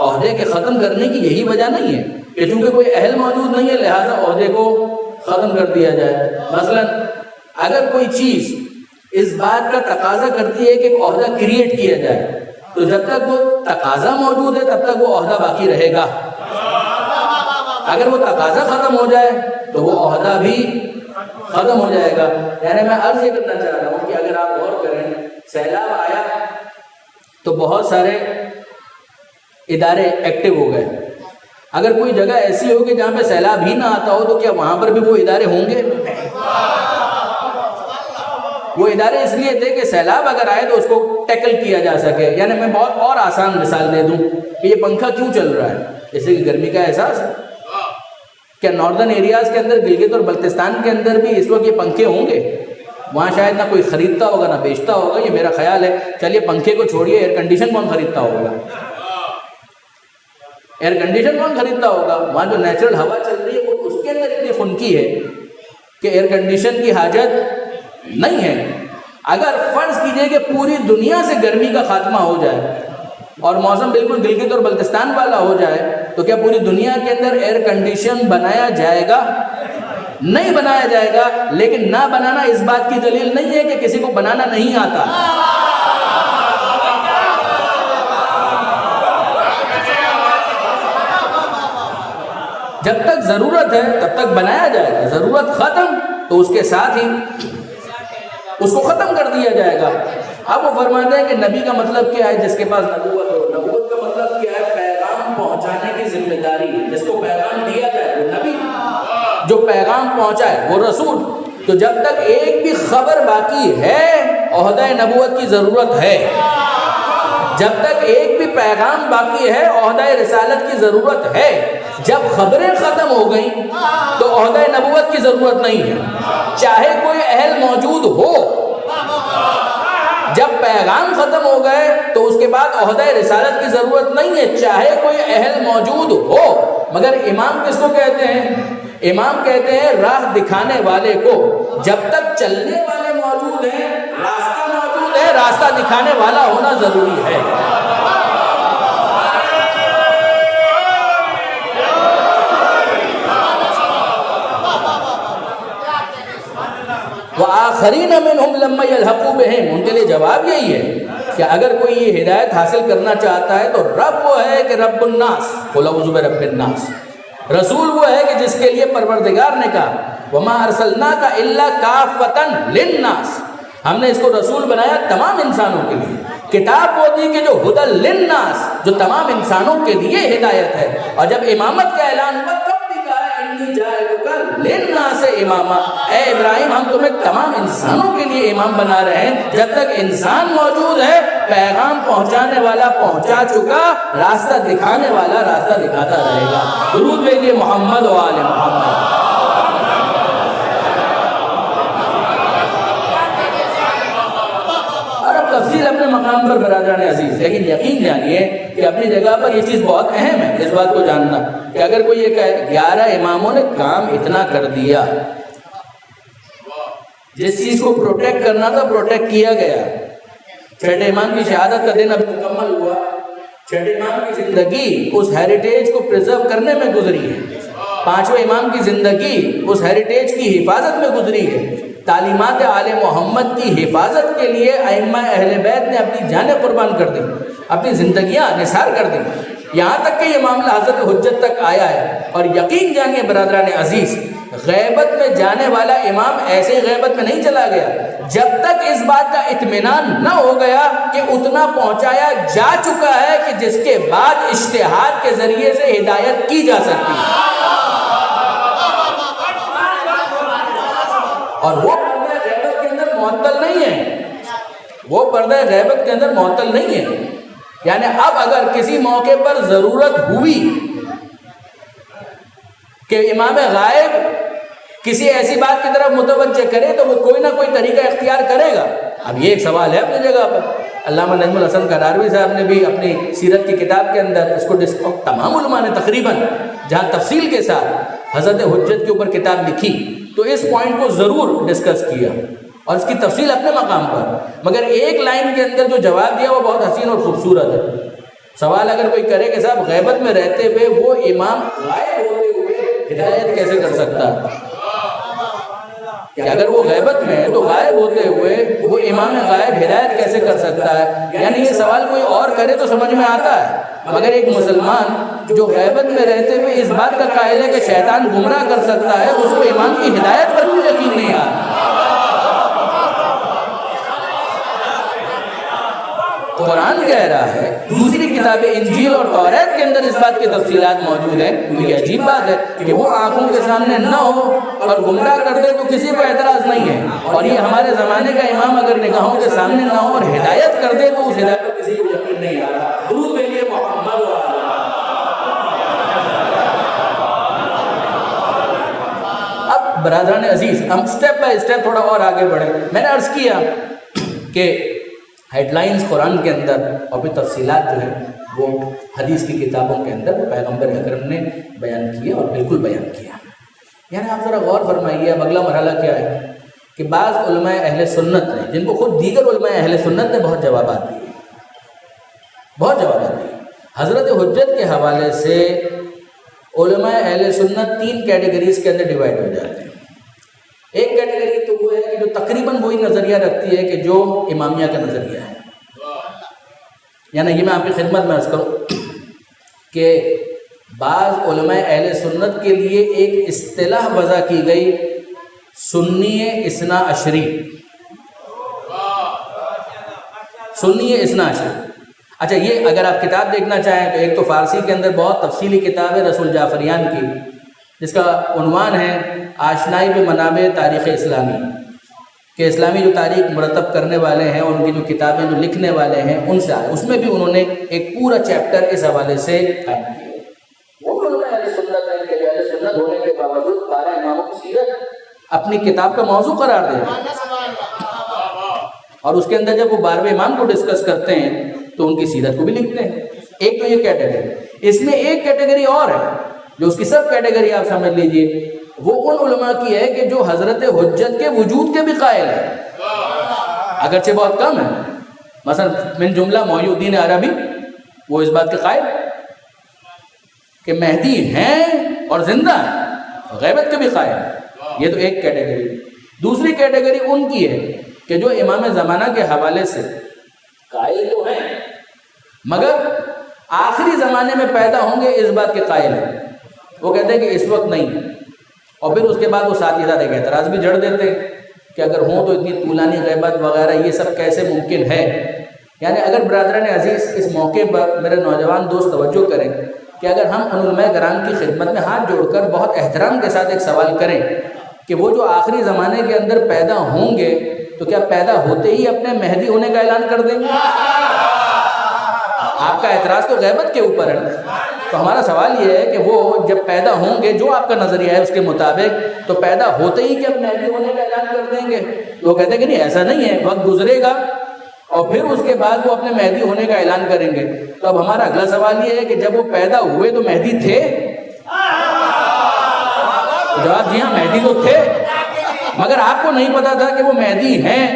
عہدے کے ختم کرنے کی یہی وجہ نہیں ہے کہ چونکہ کوئی اہل موجود نہیں ہے لہٰذا عہدے کو ختم کر دیا جائے۔ مثلا اگر کوئی چیز اس بات کا تقاضا کرتی ہے کہ ایک عہدہ کریٹ کیا جائے، تو جب تک وہ تقاضا موجود ہے تب تک وہ عہدہ باقی رہے گا۔ اگر وہ تقاضا ختم ہو جائے تو وہ عہدہ بھی ختم ہو جائے گا۔ یعنی میں عرض یہ کرنا چاہ رہا ہوں کہ اگر آپ غور کریں، سیلاب آیا تو بہت سارے ادارے ایکٹیو ہو گئے۔ اگر کوئی جگہ ایسی ہو کہ جہاں پہ سیلاب ہی نہ آتا ہو تو کیا وہاں پر بھی وہ ادارے ہوں گے؟ وہ ادارے اس لیے تھے کہ سیلاب اگر آئے تو اس کو ٹیکل کیا جا سکے. یعنی میں بہت اور آسان مثال دے دوں کہ یہ پنکھا کیوں چل رہا ہے؟ جیسے کہ گرمی کا احساس ہے. کیا ناردرن ایریاز کے اندر گلگت اور بلتستان کے اندر بھی اس وقت یہ پنکھے ہوں گے؟ وہاں شاید نہ کوئی خریدتا ہوگا نہ بیچتا ہوگا، یہ میرا خیال ہے. چلیے پنکھے کو چھوڑیے، ایئر کنڈیشن کون خریدتا ہوگا؟ ایئر کنڈیشن کون خریدتا ہوگا؟ وہاں جو نیچرل ہوا چل رہی ہے وہ اس کے اندر اتنی خنکی ہے کہ ایئر کنڈیشن کی حاجت نہیں ہے. اگر فرض کیجئے کہ پوری دنیا سے گرمی کا خاتمہ ہو جائے اور موسم بالکل گلگت اور بلتستان والا ہو جائے تو کیا پوری دنیا کے اندر ایئر کنڈیشن بنایا جائے گا؟ نہیں بنایا جائے گا. لیکن نہ بنانا اس بات کی دلیل نہیں ہے کہ کسی کو بنانا نہیں آتا. جب تک ضرورت ہے تب تک بنایا جائے گا. ضرورت ختم تو اس کے ساتھ ہی اس کو ختم کر دیا جائے گا. اب وہ فرماتے ہیں کہ نبی کا مطلب کیا ہے؟ جس کے پاس نبوت ہو. نبوت کا مطلب کیا ہے؟ پیغام پہنچانے کی ذمہ داری. جس کو پیغام دیا جائے وہ نبی، جو پیغام پہنچائے وہ رسول. تو جب تک ایک بھی خبر باقی ہے عہدہ نبوت کی ضرورت ہے. جب تک ایک بھی پیغام باقی ہے عہدہ رسالت کی ضرورت ہے. جب خبریں ختم ہو گئیں تو عہدہ نبوت کی ضرورت نہیں ہے، چاہے کوئی اہل موجود ہو. جب پیغام ختم ہو گئے تو اس کے بعد عہدہ رسالت کی ضرورت نہیں ہے، چاہے کوئی اہل موجود ہو. مگر امام کس کو کہتے ہیں؟ امام کہتے ہیں راہ دکھانے والے کو. جب تک چلنے والے موجود ہیں، راستہ موجود ہے، راستہ دکھانے والا ہونا ضروری ہے. وَآخَرِينَ مِنْهُمْ لَمَّا يَلْحَقُوا بِهِمْ. ان کے لیے جواب یہی ہے کہ اگر کوئی یہ ہدایت حاصل کرنا چاہتا ہے تو رب وہ ہے کہ رب الناس، قُلْ اعوذ بِرَبِّ الناس. رسول وہ ہے کہ جس کے لیے پروردگار نے کہا وَمَا أَرْسَلْنَاكَ إِلَّا كَافَّةً لِلنَّاسِ. ہم نے اس کو رسول بنایا تمام انسانوں کے لیے. کتاب وہ دی کہ جو ہدی للناس، جو تمام انسانوں کے لیے ہدایت ہے. اور جب امامت کا اعلان ہوا تب بھی کہا انی جاعلک للناس اماما. اے ابراہیم ہم تمہیں تمام انسانوں کے لیے امام بنا رہے ہیں. جب تک انسان موجود ہے پیغام پہنچانے والا پہنچا چکا، راستہ دکھانے والا راستہ دکھاتا رہے گا. درود بھیجیے محمد و آل محمد. تفصیل اپنے مقام پر برادران عزیز، لیکن یقین جانیے کہ اپنی جگہ پر یہ چیز بہت اہم ہے اس بات کو جاننا کہ اگر کوئی یہ کہے 11 اماموں نے کام اتنا کر دیا، جس چیز کو پروٹیکٹ کرنا تھا پروٹیکٹ کیا گیا. چھٹے امام کی شہادت کا دن ابھی مکمل ہوا. چھٹے امام کی زندگی اس ہیریٹیج کو پریزرو کرنے میں گزری ہے. پانچویں امام کی زندگی اس ہیریٹیج کی حفاظت میں گزری ہے. تعلیمات آل محمد کی حفاظت کے لیے ائمہ اہل بیت نے اپنی جانیں قربان کر دی، اپنی زندگیاں نثار کر دی. یہاں تک کہ یہ معاملہ حضرت حجت تک آیا ہے. اور یقین جانیے برادران عزیز، غیبت میں جانے والا امام ایسے غیبت میں نہیں چلا گیا جب تک اس بات کا اطمینان نہ ہو گیا کہ اتنا پہنچایا جا چکا ہے کہ جس کے بعد اجتہاد کے ذریعے سے ہدایت کی جا سکتی ہے. اور وہ پردہ غیبت کے اندر معطل نہیں ہے. وہ پردہ غیبت کے اندر معطل نہیں ہے. یعنی اب اگر کسی موقع پر ضرورت ہوئی کہ امام غائب کسی ایسی بات کی طرف متوجہ کرے تو وہ کوئی نہ کوئی طریقہ اختیار کرے گا. اب یہ ایک سوال ہے اپنی جگہ پر. علامہ نجم الحسن قراروی صاحب نے بھی اپنی سیرت کی کتاب کے اندر اس کو تمام علماء نے تقریباً جہاں تفصیل کے ساتھ حضرت حجت کے اوپر کتاب لکھی تو اس پوائنٹ کو ضرور ڈسکس کیا اور اس کی تفصیل اپنے مقام پر. مگر ایک لائن کے اندر جو جواب دیا وہ بہت حسین اور خوبصورت ہے. سوال اگر کوئی کرے کہ صاحب غیبت میں رہتے ہوئے وہ امام غائب ہوتے ہوئے ہدایت کیسے کر سکتا ہے؟ کہ اگر وہ غیبت میں ہے تو غائب ہوتے ہوئے وہ امام غائب ہدایت کیسے کر سکتا ہے؟ یعنی یہ سوال کوئی اور کرے تو سمجھ میں آتا ہے، مگر ایک مسلمان جو غیبت میں رہتے ہوئے اس بات کا قائل ہے کہ شیطان گمراہ کر سکتا ہے، اس کو امام کی ہدایت پر بھی یقین نہیں آ رہا. قرآن کہہ رہا ہے دوسری کتاب انجیل اور توریت کے اندر اس بات کی تفصیلات موجود ہیں. تو یہ عجیب بات ہے کہ وہ آنکھوں کے سامنے نہ ہو اور گمراہ کر دے تو کسی کو اعتراض نہیں ہے, اور یہ ہمارے زمانے کا امام اگر نگاہوں کے سامنے نہ ہو اور ہدایت کر دے تو اس ہدایت پر کسی کو یقین نہیں آ رہا. درود بھیجیے محمد و آل. اب برادران عزیز, ہم سٹیپ بائی سٹیپ تھوڑا اور آگے بڑھیں. میں نے عرض کیا کہ ہیڈ لائنز قرآن کے اندر اور پھر تفصیلات جو ہیں وہ حدیث کی کتابوں کے اندر پیغمبر اکرم نے بیان کیا اور بالکل بیان کیا. یعنی آپ ذرا غور فرمائیے, اب اگلا مرحلہ کیا ہے کہ بعض علماء اہل سنت نے, جن کو خود دیگر علماء اہل سنت نے بہت جوابات دیے, بہت جوابات دیے. حضرت حجت کے حوالے سے علماء اہل سنت 3 کیٹیگریز کے اندر ڈیوائڈ ہو جاتے ہیں. ایک کیٹیگری تو وہ ہے کہ جو تقریباً وہی نظریہ رکھتی ہے کہ جو امامیہ کا نظریہ ہے. یعنی یہ میں آپ کی خدمت میں عرض کروں کہ بعض علماء اہل سنت کے لیے ایک اصطلاح وضع کی گئی, سنی اثنا عشری. سنی اثنا عشری. اچھا, یہ اگر آپ کتاب دیکھنا چاہیں تو ایک تو فارسی کے اندر بہت تفصیلی کتاب ہے رسول جعفریان کی, جس کا عنوان ہے آشنائی بمنابع تاریخ اسلامی, کہ اسلامی جو تاریخ مرتب کرنے والے ہیں اور ان کی جو کتابیں جو لکھنے والے ہیں ان سے آئے. اس میں بھی انہوں نے ایک پورا چیپٹر اس حوالے سے قائم کیا. وہ بھی علماء اہل سنت ہیں کہ اہل سنت ہونے کے باوجود 12 اماموں کی سیرت اپنی کتاب کا موضوع قرار دے رہے ہیں, اور اس کے اندر جب وہ 12ویں امام کو ڈسکس کرتے ہیں تو ان کی سیرت کو بھی لکھتے ہیں. ایک تو یہ کیٹیگری. اس میں ایک کیٹیگری اور ہے جو اس کی سب کیٹیگری آپ سمجھ لیجئے, وہ ان علماء کی ہے کہ جو حضرت حجت کے وجود کے بھی قائل ہے, اگرچہ بہت کم ہے. مثلا من جملہ محی الدین عربی, وہ اس بات کے قائل کہ مہدی ہیں اور زندہ ہیں, غیبت کے بھی قائل ہے. یہ تو ایک کیٹیگری. دوسری کیٹیگری ان کی ہے کہ جو امام زمانہ کے حوالے سے قائل تو ہیں مگر آخری زمانے میں پیدا ہوں گے اس بات کے قائل ہیں. وہ کہتے ہیں کہ اس وقت نہیں, اور پھر اس کے بعد وہ ساتھ ہی ساتھ ایک اعتراض بھی جڑ دیتے کہ اگر ہوں تو اتنی طولانی غیبت وغیرہ یہ سب کیسے ممکن ہے. یعنی اگر برادران عزیز اس موقع پر میرے نوجوان دوست توجہ کریں کہ اگر ہم ان علماء کرام کی خدمت میں ہاتھ جوڑ کر بہت احترام کے ساتھ ایک سوال کریں کہ وہ جو آخری زمانے کے اندر پیدا ہوں گے تو کیا پیدا ہوتے ہی اپنے مہدی ہونے کا اعلان کر دیں گے؟ آپ کا اعتراض تو غیبت کے اوپر ہے. تو ہمارا سوال یہ ہے کہ وہ جب پیدا ہوں گے, جو آپ کا نظریہ ہے اس کے مطابق, تو پیدا ہوتے ہی کیا مہدی ہونے کا اعلان کر دیں گے؟ تو وہ کہتے ہیں کہ نہیں, ایسا نہیں ہے, وقت گزرے گا اور پھر اس کے بعد وہ اپنے مہدی ہونے کا اعلان کریں گے. تو اب ہمارا اگلا سوال یہ ہے کہ جب وہ پیدا ہوئے تو مہدی تھے؟ جواب جی ہاں, مہدی تو تھے, مگر آپ کو نہیں پتا تھا کہ وہ مہدی ہیں.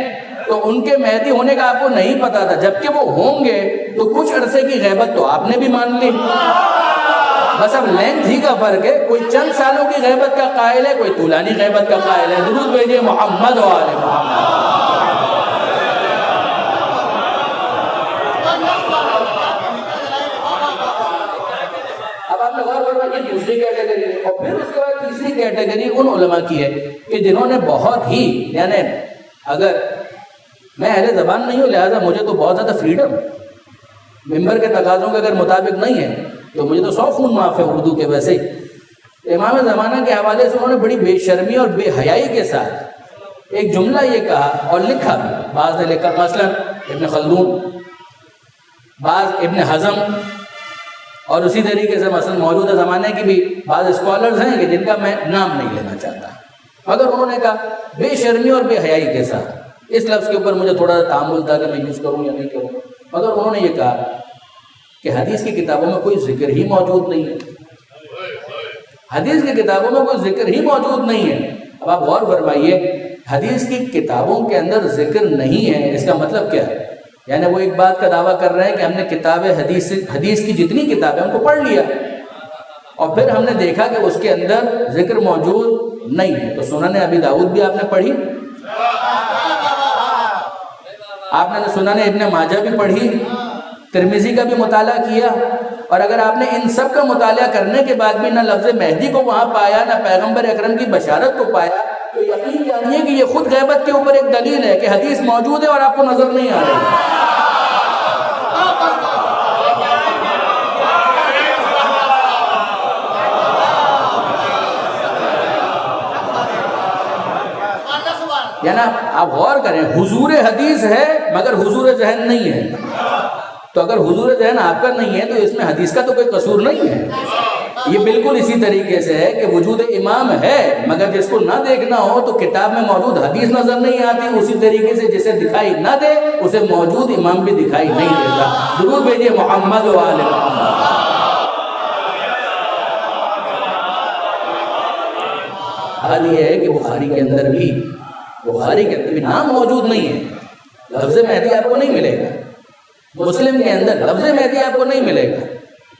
تو ان کے مہدی ہونے کا آپ کو نہیں پتا تھا, جبکہ وہ ہوں گے تو کچھ عرصے کی غیبت تو آپ نے بھی مان لی. بس اب لینتھ ہی کا فرق ہے, کوئی چند سالوں کی غیبت کا قائل ہے, کوئی طولانی غیبت کا قائل ہے. درود بھیجیے محمد و آل محمد. اب آپ نے غور کرنا, یہ دوسری کیٹیگری ہے. اور پھر اس کے بعد تیسری کیٹیگری ان علماء کی ہے کہ جنہوں نے بہت ہی, یعنی اگر میں اہل زبان نہیں ہوں لہٰذا مجھے تو بہت زیادہ فریڈم, ممبر کے تقاضوں کے اگر مطابق نہیں ہے تو مجھے تو 100 خون معاف ہے اردو کے. ویسے ہی امام زمانہ کے حوالے سے انہوں نے بڑی بے شرمی اور بے حیائی کے ساتھ ایک جملہ یہ کہا اور لکھا بھی. بعض نے لکھا مثلا ابن خلدون, بعض ابن حزم, اور اسی طریقے سے مثلا موجودہ زمانے کی بھی بعض اسکالرز ہیں کہ جن کا میں نام نہیں لینا چاہتا, مگر انہوں نے کہا بے شرمی اور بے حیائی کے ساتھ. اس لفظ کے اوپر مجھے تھوڑا تعامل تھا کہ میں یوز کروں یا نہیں کروں, مگر انہوں نے یہ کہا کہ حدیث کی کتابوں میں کوئی ذکر ہی موجود نہیں ہے. حدیث کی کتابوں میں کوئی ذکر ہی موجود نہیں ہے. اب آپ غور فرمائیے, حدیث کی کتابوں کے اندر ذکر نہیں ہے, اس کا مطلب کیا ہے؟ یعنی وہ ایک بات کا دعویٰ کر رہے ہیں کہ ہم نے کتاب حدیث کی جتنی کتابیں ان کو پڑھ لیا اور پھر ہم نے دیکھا کہ اس کے اندر ذکر موجود نہیں ہے. تو سنن ابی داؤد بھی آپ نے پڑھی, آپ نے سنن ابن ماجہ بھی پڑھی, ترمذی کا بھی مطالعہ کیا, اور اگر آپ نے ان سب کا مطالعہ کرنے کے بعد بھی نہ لفظ مہدی کو وہاں پایا نہ پیغمبر اکرم کی بشارت کو پایا, تو یقین جانیے کہ یہ خود غیبت کے اوپر ایک دلیل ہے کہ حدیث موجود ہے اور آپ کو نظر نہیں آ رہی. یعنی آپ غور کریں، حضور حدیث ہے مگر حضور ذہن نہیں ہے. تو اگر حضور ذہن آپ کا نہیں ہے تو اس میں حدیث کا تو کوئی قصور نہیں ہے. یہ بالکل اسی طریقے سے ہے کہ وجود امام ہے مگر جس کو نہ دیکھنا ہو تو کتاب میں موجود حدیث نظر نہیں آتی. اسی طریقے سے جسے دکھائی نہ دے اسے موجود امام بھی دکھائی نہیں دیتا. درود بھیجیے محمد و آل محمد. حال یہ ہے کہ بخاری کے اندر بھی نام موجود نہیں ہے. لفظ مہدی آپ کو نہیں ملے گا. مسلم کے اندر لفظ مہدی آپ کو نہیں ملے گا.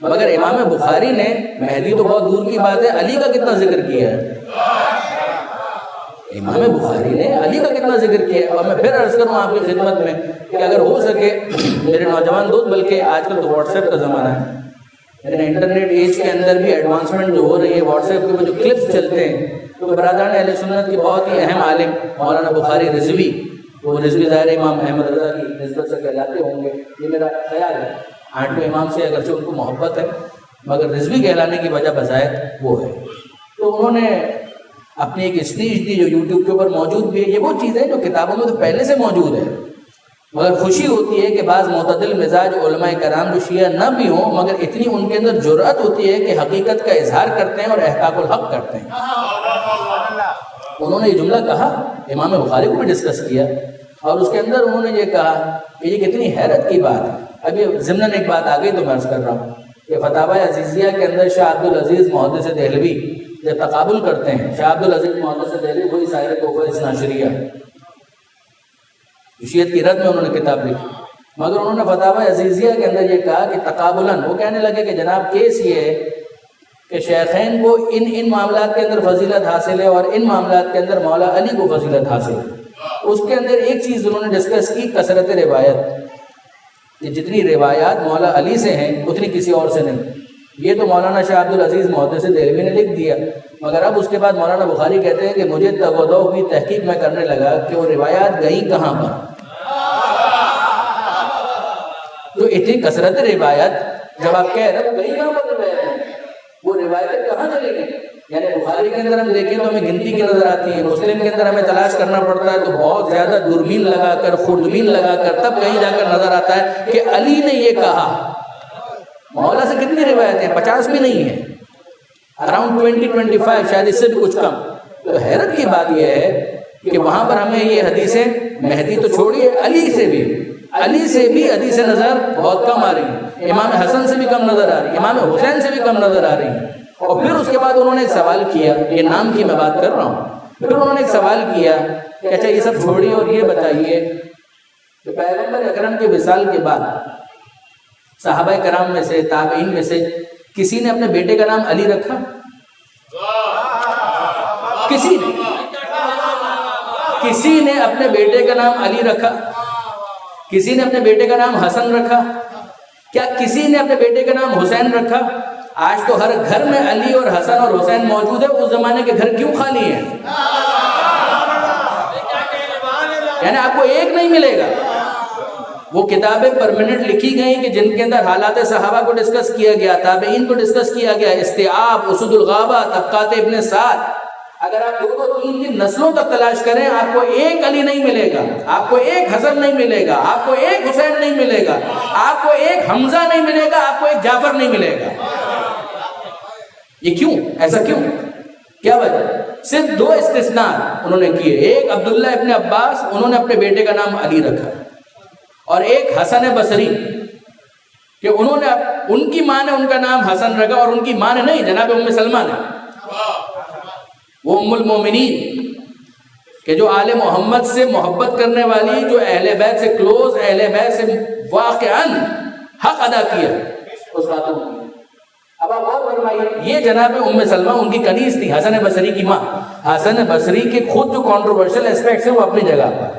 مگر امام بخاری نے مہدی تو بہت دور کی بات ہے، علی کا کتنا ذکر کیا ہے. امام بخاری نے علی کا کتنا ذکر کیا ہے. اور میں پھر عرض کروں آپ کی خدمت میں کہ اگر ہو سکے میرے نوجوان دوست، بلکہ آج کل تو واٹس ایپ کا زمانہ ہے، لیکن انٹرنیٹ ایج کے اندر بھی ایڈوانسمنٹ جو ہو رہی ہے، واٹس ایپ کے جو کلپس چلتے ہیں، تو برادران اہل سنت کی بہت ہی اہم عالم مولانا بخاری رضوی، وہ رضوی ظاہر امام احمد رضا کی نسبت سے کہلاتے ہوں گے، یہ میرا خیال ہے. 8ویں امام سے اگرچہ ان کو محبت ہے مگر رضوی کہلانے کی وجہ بظاہر وہ ہے. تو انہوں نے اپنی ایک اسپیچ دی جو یوٹیوب کے اوپر موجود بھی ہے. یہ وہ چیز ہے جو کتابوں میں تو پہلے سے موجود ہے، مگر خوشی ہوتی ہے کہ بعض معتدل مزاج علماء کرام جو شیعہ نہ بھی ہوں مگر اتنی ان کے اندر جرأت ہوتی ہے کہ حقیقت کا اظہار کرتے ہیں اور احقاق الحق کرتے ہیں. انہوں نے یہ جملہ کہا، امام بخاری کو بھی ڈسکس کیا، اور اس کے اندر انہوں نے یہ کہا کہ یہ کتنی حیرت کی بات ہے. ابھی ضمناً ایک بات آ گئی تو میں عرض کر رہا ہوں کہ فتاوی عزیزیہ کے اندر شاہ عبدالعزیز محدث دہلوی جب تقابل کرتے ہیں، شاہ عبدالعزیز محدث دہلوی وہی صاحب تحفہ اثنا عشریہ، شیعت کی رد میں انہوں نے کتاب لکھی، مگر انہوں نے فتاوی عزیزیہ کے اندر یہ کہا کہ تقابلاً وہ کہنے لگے کہ جناب کیس یہ ہے کہ شیخین کو ان معاملات کے اندر فضیلت حاصل ہے اور ان معاملات کے اندر مولا علی کو فضیلت حاصل ہے. اس کے اندر ایک چیز انہوں نے ڈسکس کی، کثرت روایت، کہ جتنی روایات مولا علی سے ہیں اتنی کسی اور سے نہیں. یہ تو مولانا شاہ عبدالعزیز محدث دہلوی نے لکھ دیا، مگر اب اس کے بعد مولانا بخاری کہتے ہیں کہ مجھے تغدو ہوئی تحقیق میں کرنے لگا کہ وہ روایات گئی کہاں پر. تو اتنی کثرت روایت جب آپ کہہ رہے ہیں گئی کہاں پر روایت، وہ روایتیں کہاں چلے گئی. یعنی بخاری کے اندر ہم دیکھیں تو ہمیں گنتی کی نظر آتی ہے، مسلم کے اندر ہمیں تلاش کرنا پڑتا ہے تو بہت زیادہ دوربین لگا کر، خوردبین لگا کر تب کہیں جا کر نظر آتا ہے کہ علی نے یہ کہا. مولا سے کتنی روایتیں ہیں؟ 50 بھی نہیں ہیں، اراؤنڈ 20-25، شاید اس سے بھی کچھ کم. تو حیرت کی بات یہ ہے کہ وہاں پر ہمیں یہ حدیثیں مہدی تو چھوڑیے، علی سے بھی حدیث نظر بہت کم آ رہی ہیں، امام حسن سے بھی کم نظر آ رہی ہیں، امام حسین سے بھی کم نظر آ رہی ہیں. اور پھر اس کے بعد انہوں نے ایک سوال کیا، یہ نام کی میں بات کر رہا ہوں، پھر انہوں نے ایک سوال کیا کہ اچھا یہ سب چھوڑیے اور یہ بتائیے کہ پیغمبر اکرم کے وصال کے بعد صحابہ کرام میں سے، تابعین میں سے کسی نے اپنے بیٹے کا نام علی رکھا؟ کسی نے اپنے بیٹے کا نام علی رکھا؟ کسی نے اپنے بیٹے کا نام حسن رکھا؟ کیا کسی نے اپنے بیٹے کا نام حسین رکھا؟ آج تو ہر گھر میں علی اور حسن اور حسین موجود ہے، اس زمانے کے گھر کیوں خالی ہیں؟ یعنی آپ کو ایک نہیں ملے گا. وہ کتابیں پرمنٹ لکھی گئی کہ جن کے اندر حالات صحابہ کو ڈسکس کیا گیا، تابعین کو ڈسکس کیا گیا، استیعاب، اسود الغابہ، طبقات ابن سعد. اگر آپ 2-3 نسلوں تک تلاش کریں آپ کو ایک علی نہیں ملے گا، آپ کو ایک حسن نہیں ملے گا، آپ کو ایک حسین نہیں ملے گا، آپ کو ایک حمزہ نہیں ملے گا، آپ کو ایک جعفر نہیں ملے گا. یہ کیوں؟ ایسا کیوں؟ کیا وجہ؟ صرف 2 استثناء انہوں نے کیے. ایک عبداللہ ابن عباس، انہوں نے اپنے بیٹے کا نام علی رکھا، اور ایک حسن بصری کہ انہوں نے ان کی ماں نے ان کا نام حسن رکھا، اور ان کی ماں نے نہیں، جناب ام سلمہ نے، وہ ام المومنین کہ جو آل محمد سے محبت کرنے والی، جو اہل بیت سے کلوز، اہل بیت سے واقعاً حق ادا کیا اس باتوں میں. اب آپ اور فرمائیے، یہ جناب ام سلمہ ان کی کنیز تھی، حسن بصری کی ماں. حسن بصری کے خود جو کنٹروورشل اسپیکٹس ہیں وہ اپنی جگہ پر،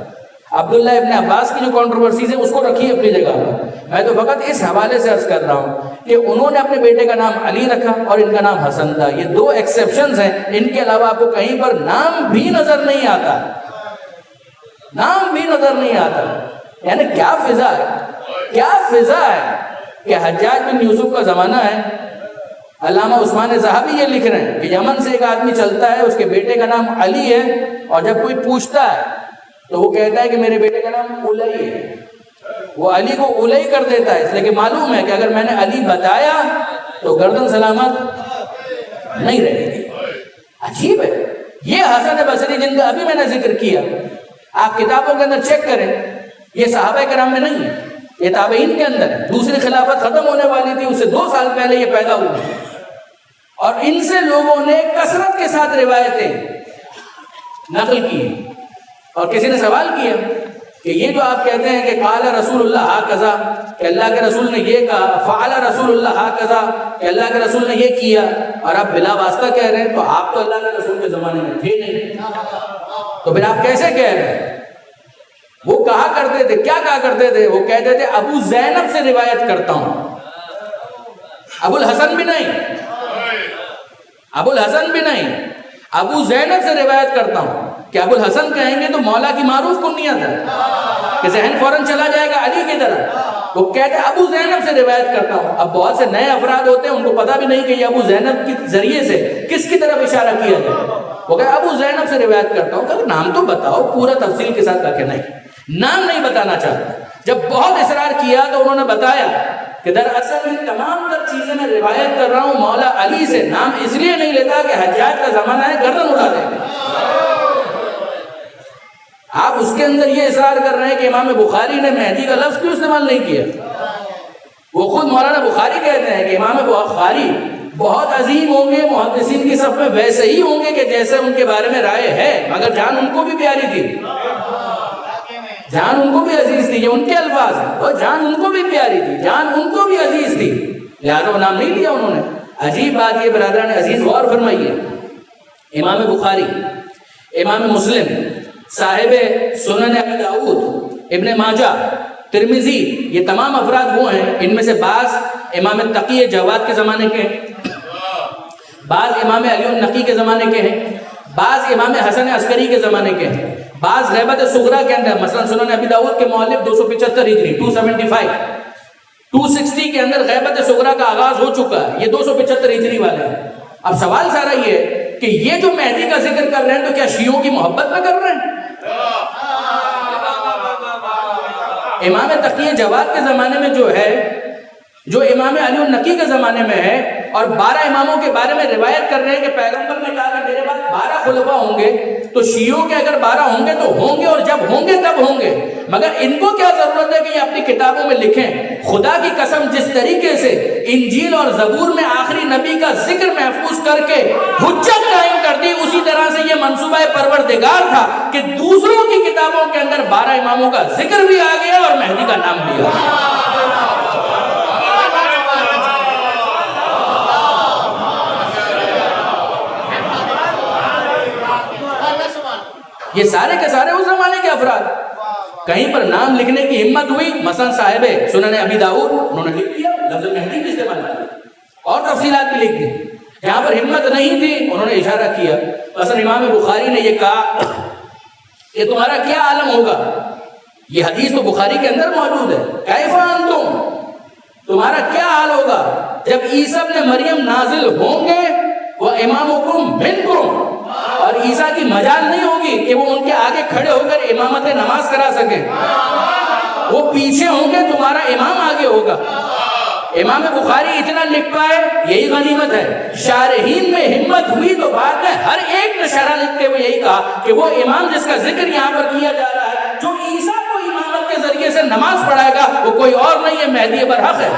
عبداللہ ابن عباس کی جو کنٹروورسیز ہیں اس کو رکھیے اپنی جگہ پر. میں تو فقط اس حوالے سے عرض کر رہا ہوں کہ انہوں نے اپنے بیٹے کا نام علی رکھا اور ان کا نام حسن تھا. یہ 2 ایکسیپشنز ہیں، ان کے علاوہ آپ کو کہیں پر نام بھی نظر نہیں آتا، نام بھی نظر نہیں آتا. یعنی کیا فضا ہے، کیا فضا ہے کہ حجاج بن یوسف کا زمانہ ہے، علامہ عثمان ذہبی یہ لکھ رہے ہیں کہ یمن سے ایک آدمی چلتا ہے، اس کے بیٹے کا نام علی ہے، اور جب کوئی پوچھتا ہے تو وہ کہتا ہے کہ میرے بیٹے کا نام الی ہے، وہ علی کو الی کر دیتا ہے، اس لیے کہ معلوم ہے کہ اگر میں نے علی بتایا تو گردن سلامت نہیں رہے گی۔ عجیب ہے، یہ حسن بصری جن کا ابھی میں نے ذکر کیا، آپ کتابوں کے اندر چیک کریں، یہ صحابہ کرام میں نہیں ہے، یہ تابعین کے اندر ہے۔ دوسری خلافت ختم ہونے والی تھی، اس سے 2 سال پہلے یہ پیدا ہوئے، اور ان سے لوگوں نے کثرت کے ساتھ روایتیں نقل کی، اور کسی نے سوال کیا کہ یہ جو آپ کہتے ہیں کہ قال رسول اللہ ھکذا، کہ اللہ کے رسول نے یہ کہا، فعل رسول اللہ ھکذا، کہ اللہ کے رسول نے یہ کیا، اور آپ بلا واسطہ کہہ رہے ہیں، تو آپ تو اللہ کے رسول کے زمانے میں تھے نہیں، تو پھر آپ کیسے کہہ رہے ہیں؟ وہ کہا کرتے تھے، کیا کہا کرتے تھے؟ وہ کہتے تھے ابو زینب سے روایت کرتا ہوں، ابو الحسن بھی نہیں، ابو الحسن بھی نہیں، ابو زینب سے روایت کرتا ہوں۔ کہ ابو الحسن کہیں گے تو مولا کی معروف کنیت ہے کہ ذہن فوراً چلا جائے گا علی کی طرح، وہ کہتے ہیں ابو زینب سے روایت کرتا ہوں۔ اب بہت سے نئے افراد ہوتے ہیں، ان کو پتہ بھی نہیں کہ یہ ابو زینب کے ذریعے سے کس کی طرف اشارہ کیا جائے، وہ کہتے ابو زینب سے روایت کرتا ہوں۔ کہ نام تو بتاؤ پورا تفصیل کے ساتھ، کہ نہیں نام نہیں بتانا چاہتا۔ جب بہت اصرار کیا تو انہوں نے بتایا کہ دراصل میں تمام تر چیزیں میں روایت کر رہا ہوں مولا علی سے، نام اس لیے نہیں لیتا کہ حجاج کا زمانہ ہے گردن اڑا دیں گے۔ آپ اس کے اندر یہ اصرار کر رہے ہیں کہ امام بخاری نے مہدی کا لفظ کیوں استعمال نہیں کیا؟ وہ خود مولانا بخاری کہتے ہیں کہ امام بخاری بہت عظیم ہوں گے، محدثین کی صف میں ویسے ہی ہوں گے کہ جیسے ان کے بارے میں رائے ہے، مگر جان ان کو بھی پیاری تھی، جان ان کو بھی عزیز تھی، یہ ان کے الفاظ ہیں، اور جان ان کو بھی پیاری تھی، جان ان کو بھی عزیز تھی، لہذا وہ نام نہیں لیا انہوں نے۔ عجیب بات یہ برادران عزیز، غور فرمائیے، امام بخاری، امام مسلم، صاحب سنن ابی داؤد، ابن ماجہ، ترمذی، یہ تمام افراد وہ ہیں، ان میں سے بعض امام تقی جواد کے زمانے کے ہیں، بعض امام علی النقی کے زمانے کے ہیں، بعض امام حسن عسکری کے زمانے کے ہیں، بعض غیبت صغرا کے اندر، مثلا سنن ابی داؤد کے مؤلف 275 ہجری 275 260 کے اندر غیبت صغرا کا آغاز ہو چکا ہے، یہ 275 ہجری والے ہیں۔ اب سوال سارا یہ ہے کہ یہ جو مہدی کا ذکر کر رہے ہیں تو کیا شیعوں کی محبت میں کر رہے ہیں؟ امام تقی جواد کے زمانے میں جو ہے، جو امام علی النقی کے زمانے میں ہے، اور 12 اماموں کے بارے میں روایت کر رہے ہیں کہ پیغمبر نے کہا کہ میرے بعد 12 خلفاء ہوں گے، تو شیعوں کے اگر 12 ہوں گے تو ہوں گے، اور جب ہوں گے تب ہوں گے، مگر ان کو کیا ضرورت ہے کہ یہ اپنی کتابوں میں لکھیں؟ خدا کی قسم، جس طریقے سے انجیل اور زبور میں آخری نبی کا ذکر محفوظ کر کے حجت قائم کر دی، اسی طرح سے یہ منصوبہ پروردگار تھا کہ دوسروں کی کتابوں کے اندر 12 اماموں کا ذکر بھی آ گیا اور مہدی کا نام بھی آ گیا۔ یہ سارے کے سارے اس زمانے کے افراد، کہیں پر نام لکھنے کی ہمت ہوئی، مثلا صاحب سنن ابی داؤد، انہوں نے لکھ دیا، لفظ مہدی بھی استعمال کیا، اور تفصیلات بھی لکھ دی۔ جہاں پر ہمت نہیں تھی انہوں نے اشارہ کیا، مثلا امام بخاری نے یہ کہا کہ تمہارا کیا عالم ہوگا، یہ حدیث تو بخاری کے اندر موجود ہے، کیف انتم، تمہارا کیا حال ہوگا جب عیسیٰ ابن مریم نازل ہوں گے، وَإِمَامُكُمْ مِنْكُمْ، اور عیسیٰ کی مجال نہیں ہوگی کہ وہ ان کے آگے کھڑے ہو کر امامت نماز کرا سکیں، وہ پیچھے ہوں گے، تمہارا امام آگے ہوگا۔ امام بخاری اتنا لکھ پائے، یہی غنیمت ہے۔ شارحین میں ہمت ہوئی تو بعد میں ہر ایک نے شرح لکھتے ہوئے یہی کہا کہ وہ امام جس کا ذکر یہاں پر کیا جا رہا ہے، جو عیسیٰ کو امامت کے ذریعے سے نماز پڑھائے گا، وہ کوئی اور نہیں ہے، مہدی برحق ہے۔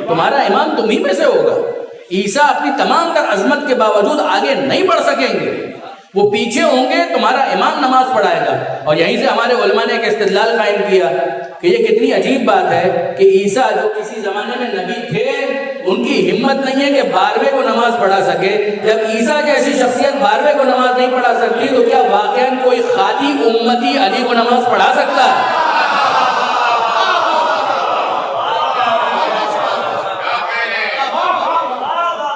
تمہارا امام تمہیں میں سے ہوگا۔ عیسیٰ اپنی تمام تر عظمت کے باوجود آگے نہیں بڑھ سکیں گے، وہ پیچھے ہوں گے، تمہارا امام نماز پڑھائے گا۔ اور یہیں سے ہمارے علماء نے ایک استدلال قائم کیا کہ یہ کتنی عجیب بات ہے کہ عیسیٰ جو کسی زمانے میں نبی تھے، ان کی ہمت نہیں ہے کہ 12ویں کو نماز پڑھا سکے۔ جب عیسیٰ جیسی شخصیت 12ویں کو نماز نہیں پڑھا سکتی، تو کیا واقعاً کوئی خاطی امتی علی کو نماز پڑھا سکتا ہے؟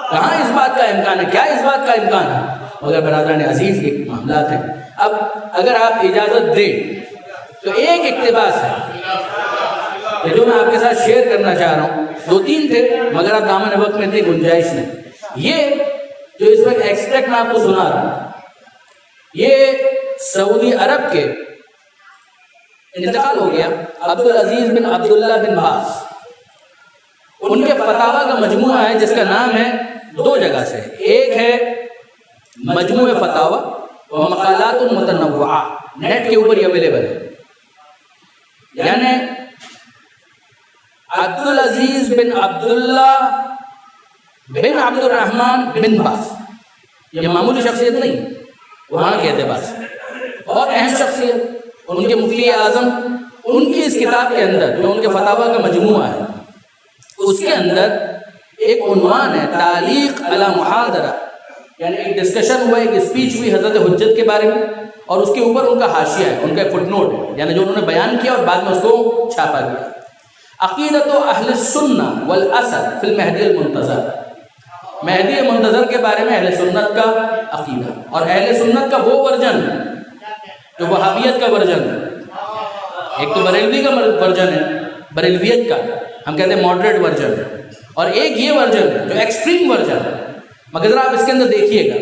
کہاں اس بات بات کا امکان ہے؟ کیا اس بات کا امکان ہے؟ مگر برادران عزیز یہ معاملات ہیں. اب اگر آپ اجازت دیں تو ایک اقتباس ہے کہ جو میں آپ کے ساتھ شیئر کرنا چاہ رہا ہوں. 2-3 تھے مگر آپ دامن وقت میں اتنی گنجائش نہیں. یہ جو اس وقت ایکسٹریکٹ میں آپ کو سنا رہا ہوں یہ سعودی عرب کے انتقال ہو گیا عبدالعزیز بن عبداللہ بن باز، ان کے فتاوی کا مجموعہ ہے جس کا نام ہے 2 جگہ سے. ایک ہے مجموع فتاوی و مقالات متنوعہ، نیٹ کے اوپر یہ اویلیبل ہے. یعنی عبدالعزیز بن عبداللہ بن عبد الرحمن بن باز، یہ معمولی شخصیت نہیں وہاں کے اعتبار سے بہت اہم شخصیت. ان کے مفتی اعظم ان کی اس کتاب کے اندر جو ان کے فتاوی کا مجموعہ ہے اس کے اندر ایک عنوان ہے تعلیق علی محاضرہ، یعنی ایک ڈسکشن ہوا، ایک اسپیچ ہوئی حضرت حجت کے بارے میں اور اس کے اوپر ان کا حاشیہ ہے، ان کا ایک فٹ نوٹ ہے، یعنی جو انہوں نے بیان کیا اور بعد میں اس کو چھاپا گیا. عقیدۃ اہل السنہ والاثر فی المہدی المنتظر، مہدی منتظر کے بارے میں اہل سنت کا عقیدہ، اور اہل سنت کا وہ ورژن جو وہابیت کا ورژن ہے. ایک تو بریلوی کا ورژن ہے، بریلویت کا ہم کہتے ہیں ماڈریٹ ورژن ہے، اور ایک یہ ورژن ہے جو ایکسٹریم ورژن ہے. مگر ذرا آپ اس کے اندر دیکھیے گا،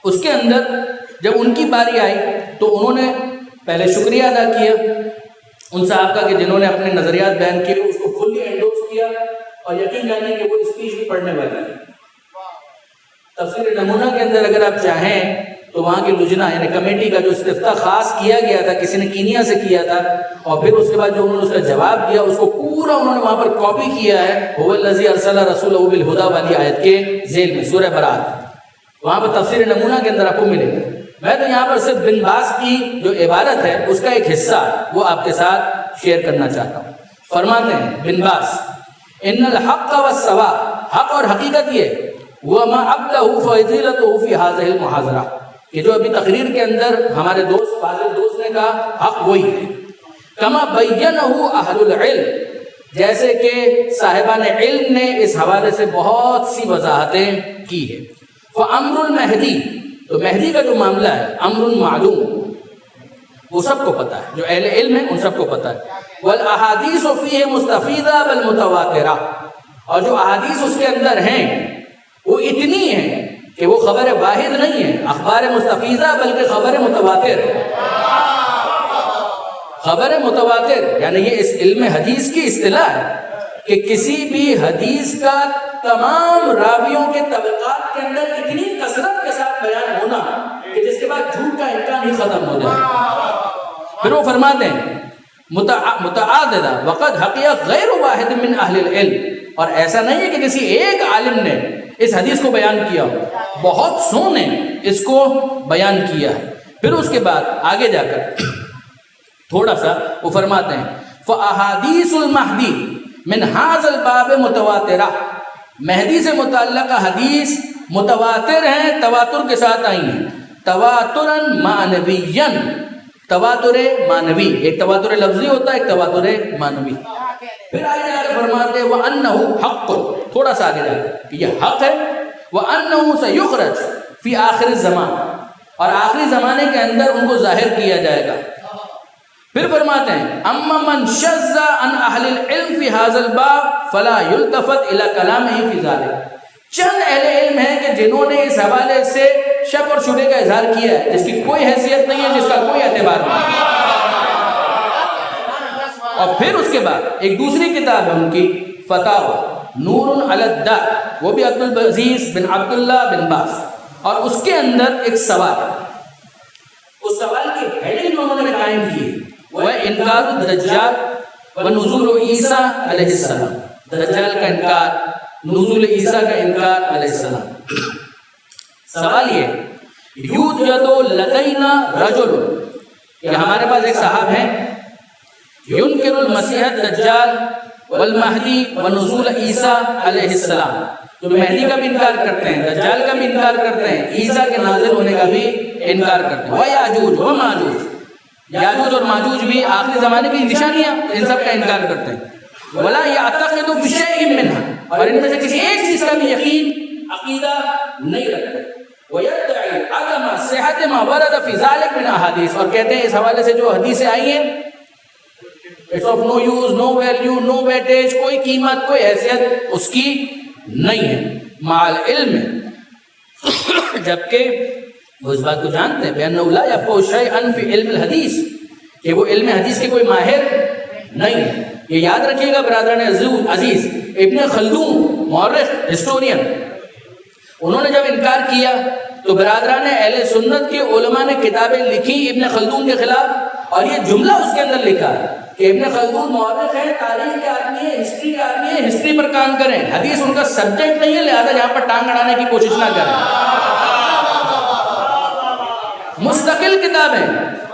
اس کے اندر جب ان کی باری آئی تو انہوں نے پہلے شکریہ ادا کیا ان صاحب کا کہ جنہوں نے اپنے نظریات بیان کیے، اس کو فلی انڈورس کیا اور یقین جانیے کہ وہ اسپیچ بھی پڑھنے والی ہے. تفسیر نمونہ کے اندر اگر آپ چاہیں تو وہاں کی لجنہ یعنی کمیٹی کا جو استفتاء خاص کیا گیا تھا، کسی نے کینیا سے کیا تھا، اور پھر اس کے بعد جو انہوں نے اس کا جواب دیا اس کو پورا انہوں نے وہاں پر کاپی کیا ہے هو الذی ارسل رسولہ بالہدی والی آیت کے ذیل میں سورہ برات، وہاں پر تفسیر نمونہ کے اندر آپ کو ملے گا. میں تو یہاں پر صرف بن باز کی جو عبارت ہے اس کا ایک حصہ وہ آپ کے ساتھ شیئر کرنا چاہتا ہوں. فرماتے ہیں بن باز ان الحق والصواب، حق اور حقیقت یہ وما ابلغ فضیلته فی هذه المحاضرہ، کہ جو ابھی تقریر کے اندر ہمارے دوست فاضل دوست نے کہا حق وہی ہے. کما بینہ اہل العلم، جیسے کہ صاحبان علم نے اس حوالے سے بہت سی وضاحتیں کی ہے. فامر المہدی، تو مہدی کا جو معاملہ ہے امر معلوم، وہ سب کو پتہ ہے، جو اہل علم ہیں ان سب کو پتہ ہے. والاحادیث فیہ مستفیضہ بل متواترہ، اور جو احادیث اس کے اندر ہیں وہ اتنی ہیں کہ وہ خبر واحد نہیں ہے، اخبار مستفیضہ بلکہ خبر متواتر ہے. خبر متواتر یعنی یہ اس علم حدیث کی اصطلاح ہے کہ کسی بھی حدیث کا تمام راویوں کے طبقات کے اندر اتنی کثرت کے ساتھ بیان ہونا کہ جس کے بعد جھوٹ کا امکان ہی ختم ہو جائے. پھر وہ فرماتے ہیں متعددہ وقد حقیق غیر واحد من اہل العلم، اور ایسا نہیں ہے کہ کسی ایک عالم نے اس حدیث کو بیان کیا، بہت سو نے اس کو بیان کیا ہے. پھر اس کے بعد آگے جا کر تھوڑا سا وہ فرماتے ہیں فاحادیث المہدی من هذا الباب متواترہ، مہدی سے متعلق حدیث متواتر ہیں، تواتر کے ساتھ آئی ہیں. تواترن معنویا، تواتر معنوی، ایک تواتر لفظی ہوتا ہے ایک تواتر معنوی. پھر آگے جا کے فرماتے ہیں وَأَنَّهُ حَقٌ، تھوڑا سا آگے جا کے کہ یہ حق ہے. وَأَنَّهُ سَيُخْرَجْ فِي آخر الزمان، اور آخری زمانے کے اندر ان کو ظاہر کیا جائے گا. پھر فرماتے ہیں اما من شذ عن اہل العلم فی هذا الباب فلا يلتفت الى كلامه فی ذلك، چند اہل علم ہیں کہ جنہوں نے اس حوالے سے شک اور شبہ کا اظہار کیا ہے جس کی کوئی حیثیت نہیں ہے، جس کا کوئی اعتبار نہیں. اور پھر اس کے بعد ایک دوسری کتاب ہے ان کی فتاوی نور علی الدار، وہ بھی عبدالعزیز بن عبداللہ بن باز، اور اس کے اندر ایک سوال ہے. اس سوال کی ہیڈنگ انہوں نے قائم کی وہ ہے انکار الدجال و نزول عیسیٰ علیہ السلام، دجال کا انکار، نزول عیسیٰ کا انکار علیہ السلام. سوال یہ یوجد لدینا رجل، کہ ہمارے پاس ایک صاحب ہیں ينکر المسیح الدجال والمہدی ونزول عیسیٰ علیہ السلام، جو مہدی کا بھی انکار کرتے ہیں، دجال کا بھی انکار کرتے ہیں، عیسیٰ کے نازل ہونے کا بھی انکار کرتے ہیں. وَيَعْجُوجُ وَمَاجُوجُ، یاجوج اور ماجوج بھی آخری زمانے کی نشانیاں، ان سب کا انکار کرتے ہیں. وَلَا يَعْتَقِدُ بِشَيْءٍ مِّنْهَا، اور ان میں سے کسی ایک چیز کا بھی یقین عقیدہ نہیں رکھتے. وَيَدَّعِي عَدَمَ صِحَّةِ مَا وَرَدَ فِي ذَلِكَ مِنْ أَحَادِيث, اور کہتے ہیں اس حوالے سے جو حدیثیں آئی ہیں it's of no use, no value, no weightage, کوئی قیمت, کوئی حیثیت اس کی نہیں ہے. مع العلم, جبکہ وہ اس بات کو جانتے ہیں بأنه لا يفقه شيئا في علم الحدیث, کہ وہ علم حدیث کے کوئی ماہر نہیں ہے. یہ یاد رکھیے گا برادران عزیز, ابن خلدون مورخ ہسٹورین, انہوں نے جب انکار کیا تو برادران اہل سنت کے علماء نے کتابیں لکھی ابن خلدون کے خلاف, اور یہ جملہ اس کے اندر لکھا کہ ابن خلدون مورخ ہے, تاریخ کے آدمی ہے, ہسٹری کے آدمی ہے, ہسٹری پر کام کریں, حدیث ان کا سبجیکٹ نہیں ہے, لہذا یہاں پر ٹانگ اڑانے کی کوشش نہ کریں. مستقل کتاب ہے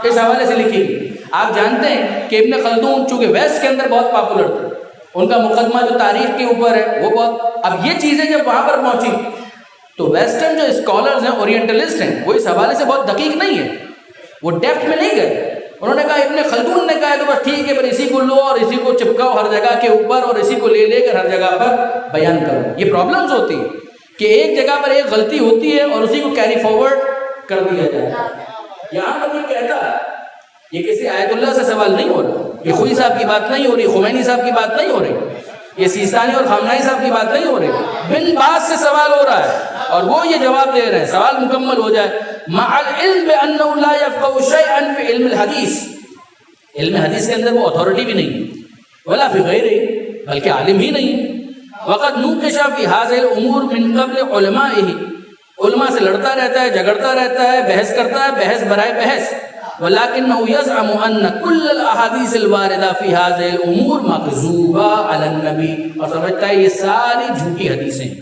اس حوالے سے لکھی گئی. آپ جانتے ہیں کہ ابن خلدون چونکہ ویسٹ کے اندر بہت پاپولر تھے, ان کا مقدمہ جو تاریخ کے اوپر ہے وہ بہت, اب یہ چیزیں جب وہاں پر پہنچی تو ویسٹرن جو اسکالرز ہیں, اورینٹلسٹ ہیں, وہ اس حوالے سے بہت دقیق نہیں ہے, وہ ڈیپتھ میں نہیں گئے. انہوں نے کہا ابن خلدون نے کہا تو بس ٹھیک ہے, پر اسی کو لو اور اسی کو چپکاؤ ہر جگہ کے اوپر, اور اسی کو لے لے کر ہر جگہ پر بیان کرو. یہ پرابلمز ہوتی ہیں کہ ایک جگہ پر ایک غلطی ہوتی ہے اور اسی کو کیری فارورڈ کر دیا جاتا ہے. یہاں پر یہ کہتا ہے, یہ کسی آیت اللہ سے سوال نہیں ہو رہا, یہ خوئی صاحب کی بات نہیں ہو رہی, خمینی صاحب کی بات نہیں ہو رہی, یہ سیستانی اور خامنائی صاحب کی بات نہیں ہو رہی, بن باز سے سوال ہو رہا ہے اور وہ یہ جواب دے رہے ہیں, سوال مکمل ہو جائے. مع العلم بأنه لا يفقه شيئا في علم الحدیث, علم حدیث کے اندر وہ اتھارٹی بھی نہیں ہے, ولا فی غیرہ, بلکہ عالم ہی نہیں ہے. وقد نوقش في هذه الامور من قبل علمائه, علماء سے لڑتا رہتا ہے, جھگڑتا رہتا ہے, بحث کرتا ہے, بحث برائے بحث. ولكنه يزعم ان كل الاحاديث الوارده في هذه الامور مكذوبه على النبي, اور سمجھتا ہے یہ ساری جھوٹی حدیثیں ہیں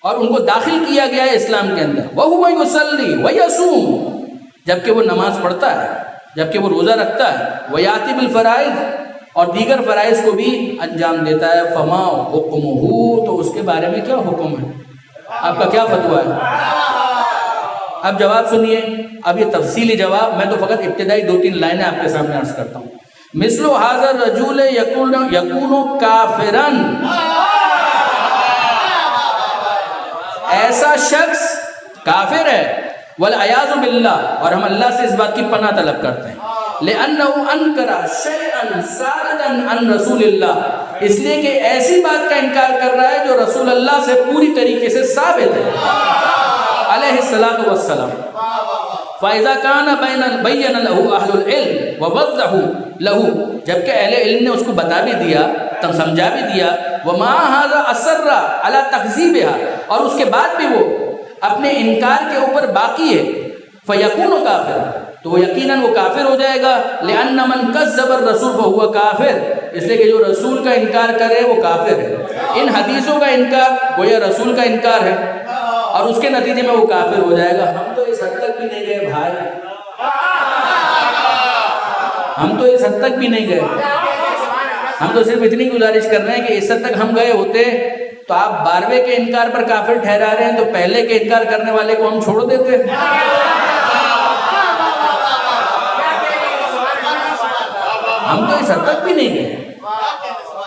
اور ان کو داخل کیا گیا ہے اسلام کے اندر. وهو يصلي ويصوم, جبکہ وہ نماز پڑھتا ہے, جبکہ وہ روزہ رکھتا ہے. وياتي بالفرائض, اور دیگر فرائض کو بھی انجام دیتا ہے. فما حکمہ, تو اس کے بارے میں کیا حکم ہے, آپ کا کیا فتویٰ ہے؟ اب جواب سنیے, اب یہ تفصیلی جواب, میں تو فقط ابتدائی 2-3 لائنیں آپ کے سامنے عرض کرتا ہوں. مثل هذا الرجل یکون کافرا, ایسا شخص کافر ہے. والعیاذ باللہ, اور ہم اللہ سے اس بات کی پناہ طلب کرتے ہیں. لأنه انکر شیئا ساردا عن رسول اللہ, اس لیے کہ ایسی بات کا انکار کر رہا ہے جو رسول اللہ سے پوری طریقے سے ثابت ہے علیہ الصلاۃ والسلام. فَإِذَا كَانَ بَيَّنَ لَهُ أَهْلُ الْعِلْمِ وَوَضَّحُ لَهُ, جبکہ اہل علم نے اس کو بتا بھی دیا, تم سمجھا بھی دیا. وَمَا هَذَا أَصَرَّ عَلَى تَكْذِيبِهَا, اور اس کے بعد بھی وہ اپنے انکار کے اوپر باقی ہے. فَيَكُونُ كَافِرًا, تو وہ یقیناً وہ کافر ہو جائے گا. لِأَنَّ مَنْ كَذَّبَ الرَّسُولَ فَهُوَ كَافِرٌ, اس لیے کہ جو رسول کا انکار کرے وہ کافر ہے. ان حدیثوں کا انکار گویا رسول کا انکار ہے, اور اس کے نتیجے میں وہ کافر ہو جائے گا. ہم تو اس حد تک بھی نہیں گئے بھائی, ہم تو اس حد تک بھی نہیں گئے. ہم تو صرف اتنی گزارش کر رہے ہیں کہ اس حد تک ہم گئے ہوتے تو آپ 12ویں کے انکار پر کافر ٹھہرا رہے ہیں, تو پہلے کے انکار کرنے والے کو ہم چھوڑ دیتے. ہم تو اس حد تک بھی نہیں گئے,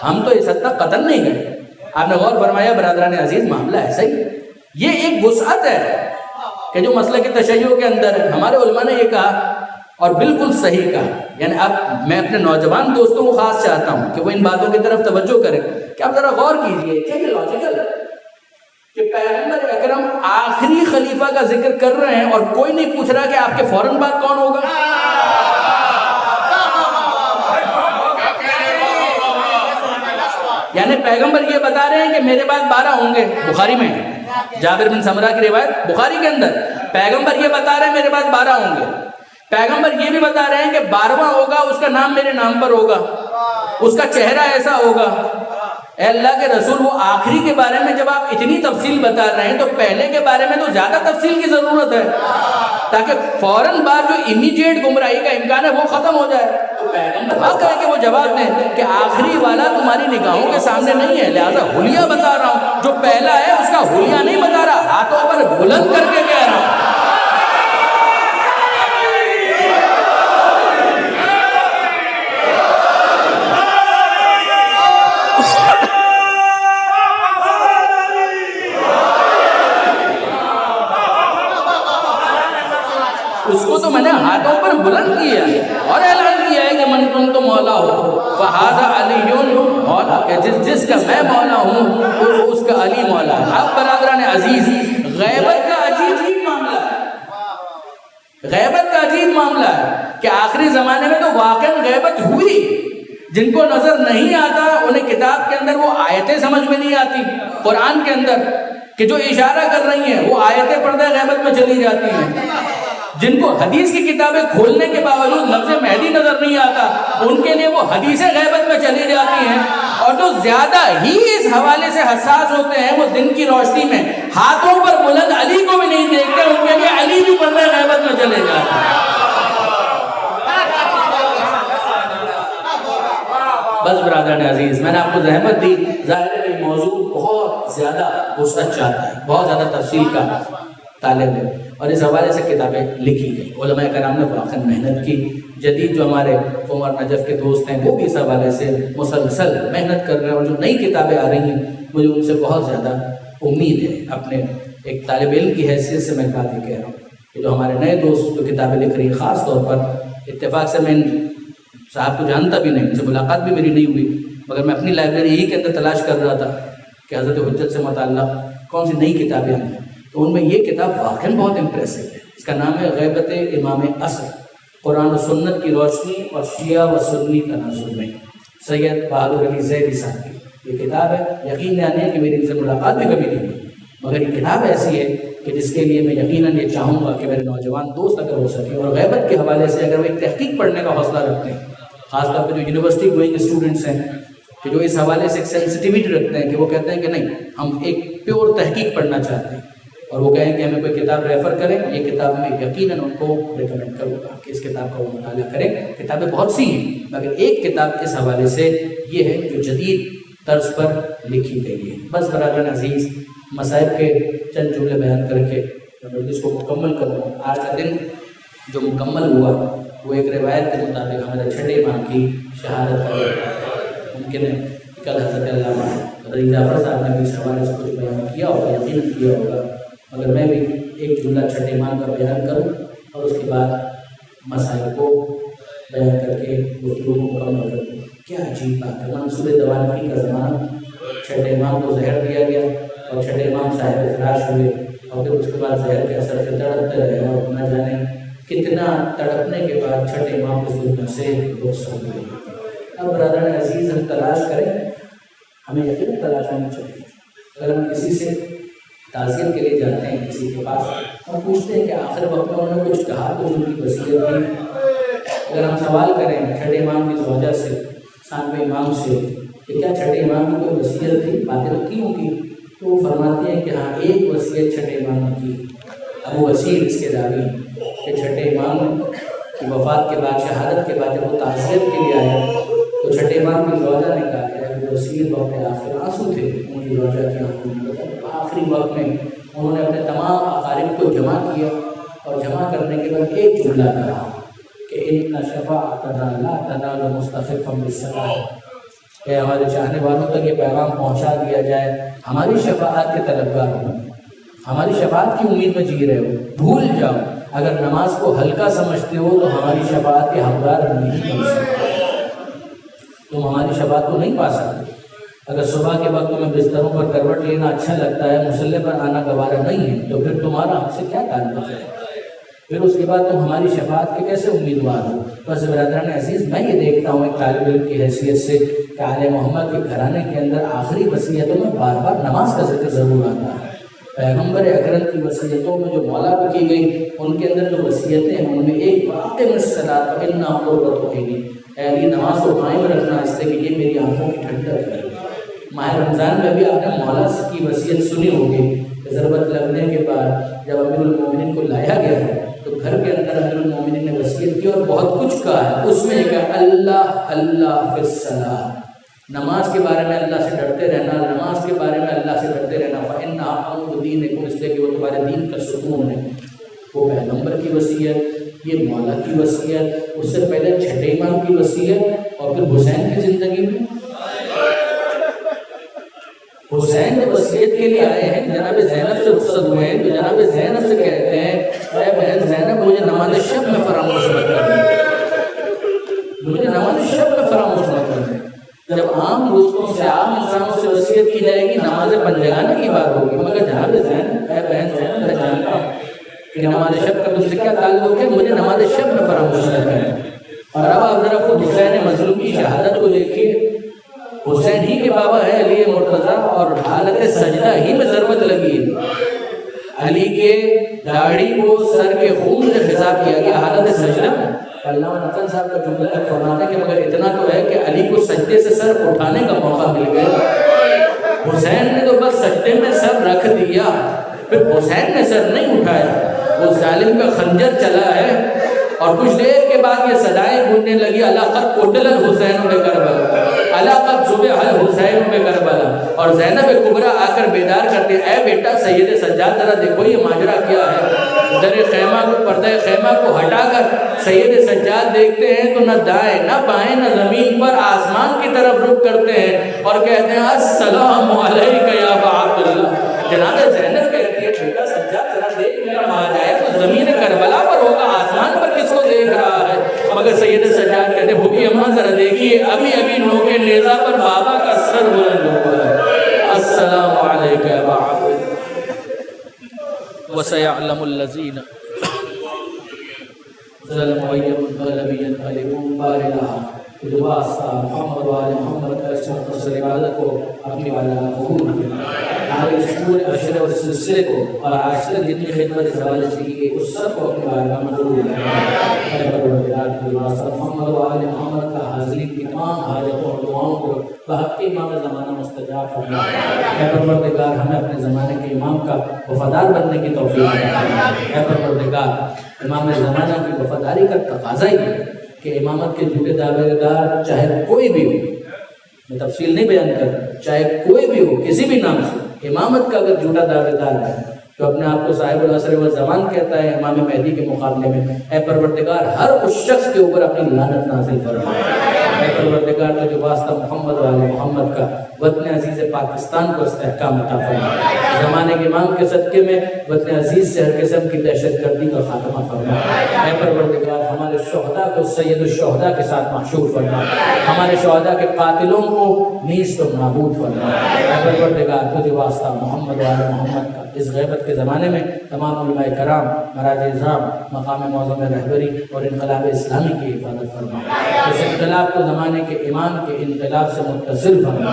ہم تو اس حد تک قطعاً نہیں گئے. آپ نے غور فرمایا برادران عزیز, معاملہ ایسا ہی ہے. یہ ایک وسعت ہے کہ جو مسئلہ کے تشیع کے اندر ہے. ہمارے علماء نے یہ کہا اور بالکل صحیح کہا. یعنی اب میں اپنے نوجوان دوستوں کو خاص چاہتا ہوں کہ وہ ان باتوں کی طرف توجہ کریں کہ آپ ذرا غور کیجئے کہ یہ لاجیکل ہے کہ پیغمبر اکرم آخری خلیفہ کا ذکر کر رہے ہیں اور کوئی نہیں پوچھ رہا کہ آپ کے فوراً بعد کون ہوگا. یعنی پیغمبر یہ بتا رہے ہیں کہ میرے بعد 12 ہوں گے. بخاری میں جابر بن سمرہ کی روایت بخاری کے اندر پیغمبر یہ بتا رہے ہیں میرے بعد 12 ہوں گے. پیغمبر یہ بھی بتا رہے ہیں کہ 12واں ہوگا, اس کا نام میرے نام پر ہوگا, اس کا چہرہ ایسا ہوگا. اے اللہ کے رسول, وہ آخری کے بارے میں جب آپ اتنی تفصیل بتا رہے ہیں تو پہلے کے بارے میں تو زیادہ تفصیل کی ضرورت ہے تاکہ فوراً بعد جو امیڈیٹ گمراہی کا امکان ہے وہ ختم ہو جائے. تو پیغمبر حق ہے کہ وہ جواب دیں کہ آخری والا تمہاری نگاہوں کے سامنے نہیں ہے, لہذا حلیہ بتا رہا ہوں. جو پہلا ہے اس کا حلیہ نہیں بتا رہا, ہاتھوں پر بلند کر کے کہہ رہا ہوں. اس کو تو میں نے ہاتھوں پر بلند کیا اور اعلان کیا ہے کہ من کنت مولا ہو فہذا علی مولا، کہ جس کا میں مولا ہوں اس کا علی مولا ہے۔ اب برادران عزیز، غیبت کا عجیب ہی معاملہ ہے، غیبت کا عجیب معاملہ ہے کہ آخری زمانے میں تو واقعاً غیبت ہوئی۔ جن کو نظر نہیں آتا انہیں کتاب کے اندر وہ آیتیں سمجھ میں نہیں آتی، قرآن کے اندر کہ جو اشارہ کر رہی ہیں وہ آیتیں پردہ غیبت میں چلی جاتی ہیں۔ جن کو حدیث کی کتابیں کھولنے کے باوجود لفظ مہدی نظر نہیں آتا، ان کے لیے وہ حدیثیں غیبت میں چلی جاتی ہیں۔ اور جو زیادہ ہی اس حوالے سے حساس ہوتے ہیں وہ دن کی روشنی میں ہاتھوں پر بلند علی کو بھی نہیں دیکھتے، ان کے لیے علی بھی پردہ غیبت میں چلے جاتے ہیں۔ بس برادران عزیز، میں نے آپ کو زحمت دی، ظاہر ہے کہ موضوع بہت زیادہ وسعت چاہتا ہے، بہت زیادہ تفصیل کا طالب ہے، اور اس حوالے سے کتابیں لکھی گئی۔ علماء کرام نے واقعا محنت کی۔ جدید جو ہمارے عمر نجف کے دوست ہیں وہ بھی اس حوالے سے مسلسل محنت کر رہے ہیں، اور جو نئی کتابیں آ رہی ہیں مجھے ان سے بہت زیادہ امید ہے۔ اپنے ایک طالب علم کی حیثیت سے میں بات یہ کہہ رہا ہوں کہ جو ہمارے نئے دوست جو کتابیں لکھ رہی ہیں، خاص طور پر اتفاق سے میں صاحب کو جانتا بھی نہیں، ان سے ملاقات بھی میری نہیں ہوئی، مگر میں اپنی لائبریری ہی کے اندر تلاش کر رہا تھا کہ حضرت حجت سے متعلق کون سی نئی کتابیں آئی ہیں، تو ان میں یہ کتاب واقعاً بہت امپریسو ہے۔ اس کا نام ہے غیبت امام عصر، قرآن و سنت کی روشنی اور شیعہ و سنی تناظر میں، سید بہادر علی زیدی صاحب کی یہ کتاب ہے۔ یقین نہیں ہے کہ میری ان سے ملاقات بھی کبھی نہیں ہوئی، مگر یہ کتاب ایسی ہے کہ جس کے لیے میں یقیناً یہ چاہوں گا کہ میرے نوجوان دوست اگر ہو سکے اور غیبت کے حوالے سے اگر وہ ایک تحقیق پڑھنے کا حوصلہ رکھتے ہیں، خاص طور پہ جو یونیورسٹی گوئنگ اسٹوڈنٹس ہیں کہ جو اس حوالے سے ایک سینسٹیوٹی رکھتے ہیں کہ وہ کہتے ہیں کہ نہیں، ہم ایک پیور تحقیق پڑھنا چاہتے ہیں، اور وہ کہیں کہ ہمیں کوئی کتاب ریفر کریں، یہ کتاب میں یقیناً ان کو ریکمینڈ کروں گا کہ اس کتاب کا وہ مطالعہ کریں۔ کتابیں بہت سی ہیں مگر ایک کتاب اس حوالے سے یہ ہے جو جدید طرز پر لکھی گئی ہے۔ بس برادران عزیز، مصائب کے چند جملے بیان کر کے میں اس کو مکمل کروں۔ آج کا دن جو مکمل ہوا وہ ایک روایت کے مطابق ہمارے چھٹے امام کی شہادت کا ممکن ہے۔ کل حضرت علامہ رضی جعفر صاحب نے بھی اس حوالے سے کچھ بیان کیا ہوگا، یقیناً کیا ہوگا، مگر میں بھی ایک جملہ چھٹے امام کا بیان کروں اور اس کے بعد مسائل کو بیان کر کے گفتگو کو مکمل کروں۔ کیا عجیب بات ہے، منصور دوالکی کا زمانہ، چھٹے امام کو زہر دیا گیا اور چھٹے امام صاحب فراش ہوئے، اور پھر اس کے بعد زہر کے اثر سے تڑپتے رہے، اور نہ جانے کتنا تڑپنے کے بعد چھٹے امام اس دنیا سے رخصت ہوئے۔ اب برادران عزیز، ہم تلاش کریں، ہمیں یقیناً تلاش ہونی چاہیے۔ اگر ہم کسی سے تعزیت کے لیے جاتے ہیں کسی کے پاس، ہم پوچھتے ہیں کہ آخر وقت میں انہوں نے کچھ کہا، کچھ ان کی وصیت تھی۔ اگر ہم سوال کریں چھٹے امام کی زوجہ سے، ثانوی امام سے کہ کیا چھٹے امام کی کوئی وصیت تھی، باتیں تو کی ہوں گی، تو وہ فرماتے ہیں کہ ہاں ایک وصیت چھٹے امام نے کی۔ ابو وسیل اس کے راوی ہیں کہ چھٹے امام کی وفات کے بعد، شہادت کے بعد جب وہ تعزیت کے لیے آیا تو چھٹے امام کی زوجہ نے کہا کہ ابو وسیل وقت آخر آنسو تھے ان کی زوجہ کی آنکھوں میں، آخری وقت میں انہوں نے اپنے تمام اقارب کو جمع کیا اور جمع کرنے کے بعد ایک جملہ کہا کہ ان شفاعتنا لا تنال مستخفا بالصلاۃ، کہ ہمارے چاہنے والوں تک یہ پیغام پہنچا دیا جائے، ہماری شفاعت کے طلبگار ہو، ہماری شفاعت کی امید میں جی رہے ہو، بھول جاؤ، اگر نماز کو ہلکا سمجھتے ہو تو ہماری شفاعت کے حقدار نہیں بن سکتے، تم ہماری شفاعت کو نہیں پا سکتے۔ اگر صبح کے وقت تمہیں بستروں پر کروٹ لینا اچھا لگتا ہے، مصلے پر آنا گوارا نہیں ہے، تو پھر تمہارا ہم سے کیا تعلق ہے؟ پھر اس کے بعد تم ہماری شفاعت کے کیسے امیدوار ہو؟ بس برادران عزیز، میں یہ دیکھتا ہوں ایک طالب علم کی حیثیت سے کہ آل محمد کے گھرانے کے اندر آخری وصیتوں میں بار بار نماز کا ذکر ضرور آتا ہے۔ پیغمبر اکرم کی وصیتوں میں جو مولا پہ کی گئی، ان کے اندر جو وصیتیں ہیں ان میں ایک واقع الصلاۃ فإنہا قرۃ عینی، اے علی نماز کو قائم رکھنا اس لیے کہ یہ میری آنکھوں کی ٹھنڈک ہے۔ ماہ رمضان میں بھی آپ نے مولا کی وصیت سنی ہوگی کہ ضربت لگنے کے بعد جب امیر المومنین کو لایا گیا ہے تو گھر کے اندر امیر المومنین نے وصیت کی اور بہت کچھ کہا ہے، اس میں کہا اللہ اللہ فی الصلاۃ، نماز کے بارے میں اللہ سے ڈرتے رہنا، نماز کے بارے میں اللہ سے ڈرتے رہنا، فإنہا عمود دینکم، اس لیے کہ وہ تمہارے دین کا ستون ہے۔ وہ پیغمبر کی وصیت، یہ مولا کی وصیت، اس سے پہلے چھٹے امام کی وصیت، اور پھر حسین کی زندگی میں حسین جو وصیت کے لیے آئے ہیں، جناب زینب سے رخصت ہوئے ہیں، تو جناب زینب سے کہتے ہیں اے بہن زینب، مجھے نماز وصیت کی جائے گی نماز پنجگانہ کی بات ہوگی. مگر جناب زینب اے بہن زینب میں جانتا ہوں کہ نماز شب کا تم سے کیا تعلق ہے, مجھے نماز شب میں فراموش نہ کریں. اور اب آپ ذرا خود حسین مظلوم کی شہادت کو دیکھیے. حسین ہی کے بابا ہے علی مرتضیٰ اور حالت سجدہ ہی میں ضربت لگی ہے. علی کے داڑھی کو سر کے خون سے خطاب کیا گیا حالت سجدہ. علامہ نقل صاحب کا جملہ ہے فرماتے کہ مگر اتنا تو ہے کہ علی کو سجدے سے سر اٹھانے کا موقع مل گیا. حسین نے تو بس سجدے میں سر رکھ دیا, پھر حسین نے سر نہیں اٹھایا. وہ ظالم کا خنجر چلا ہے اور کچھ دیر کے بعد یہ صدائیں گونجنے لگی الا قد قتل الحسین بکربلا, الا قد ذبح الحسین بکربلا. اور زینب کبریٰ آ کر بیدار کرتے, اے بیٹا سید سجاد ذرا دیکھو یہ ماجرا کیا ہے. در خیمہ کو پردہ خیمہ کو ہٹا کر سید سجاد دیکھتے ہیں تو نہ دائیں نہ بائیں نہ زمین پر آسمان کی طرف رخ کرتے ہیں اور کہتے ہیں السلام علیکہ یا ابا عبداللہ. جناب زینب کہتی ہے بیٹا سجاد ذرا دیکھ میرا مال آیا تو زمین کربلا پر ہوگا, آسمان پر کس کو دیکھ رہا ہے. مگر سید سجاد کہتے ہیں بھوکی اماں ذرا دیکھیے ابھی ابھی نوکے نیزہ پر بابا کا سر بلند ہوا ہے. السلام علیکہ یا ابا عبداللہ وَسَيَعْلَمُ الَّذِينَ ظَلَمُوا أَيَّ مُنْقَلَبٍ يَنْقَلِبُونَ بَارِلَهَا. جو واسطہ محمد و آل محمد کا اس مختصر عبادت کو اپنی والا قبول کرنا. ہمارے اس پورے عشرے اور سلسلے کو اور آج تک جتنی خدمت اس حوالے سے کی گئی اس سب کو اپنی بارگاہ میں قبول کرنا. محمد و آل محمد کا حاضری کی تمام حاجتوں اور دعاؤں کو بحق امام زمانہ مستجاب فرما. اے پروردگار ہمیں اپنے زمانے کے امام کا وفادار بننے کی توفیق عطا. اے پروردگار امام زمانہ کی وفاداری کا تقاضا ہی ہے کہ امامت کے جھوٹے دعوے دار چاہے کوئی بھی ہو, میں تفصیل نہیں بیان کر رہا, چاہے کوئی بھی ہو کسی بھی نام سے, امامت کا اگر جھوٹا دعوے دار ہے تو اپنے آپ کو صاحب العصر والزمان کہتا ہے امام مہدی کے مقابلے میں, اے پروردگار ہر اس شخص کے اوپر اپنی لعنت نازل فرما. اے پروردگار تو جو واسطہ محمد و آل محمد کا وطن عزیز پاکستان کو استحکام عطا فرما. زمانے کے امام کے صدقے میں وطن عزیز سے ہر قسم کی دہشت گردی کا خاتمہ فرما. اے پروردگار ہمارے شہداء کو سید الشہداء کے ساتھ محشور فرما. ہمارے شہداء کے قاتلوں کو نیست و نابود فرما. اے پروردگار تو جو واسطہ محمد و آل محمد کا اس غیبت کے زمانے میں تمام علماء کرام, مراج اعظام, مقام معظم رہبری اور انقلاب اسلامی کی حفاظت فرما. اس انقلاب کو زمانے کے امام کے انقلاب سے متصل فرما.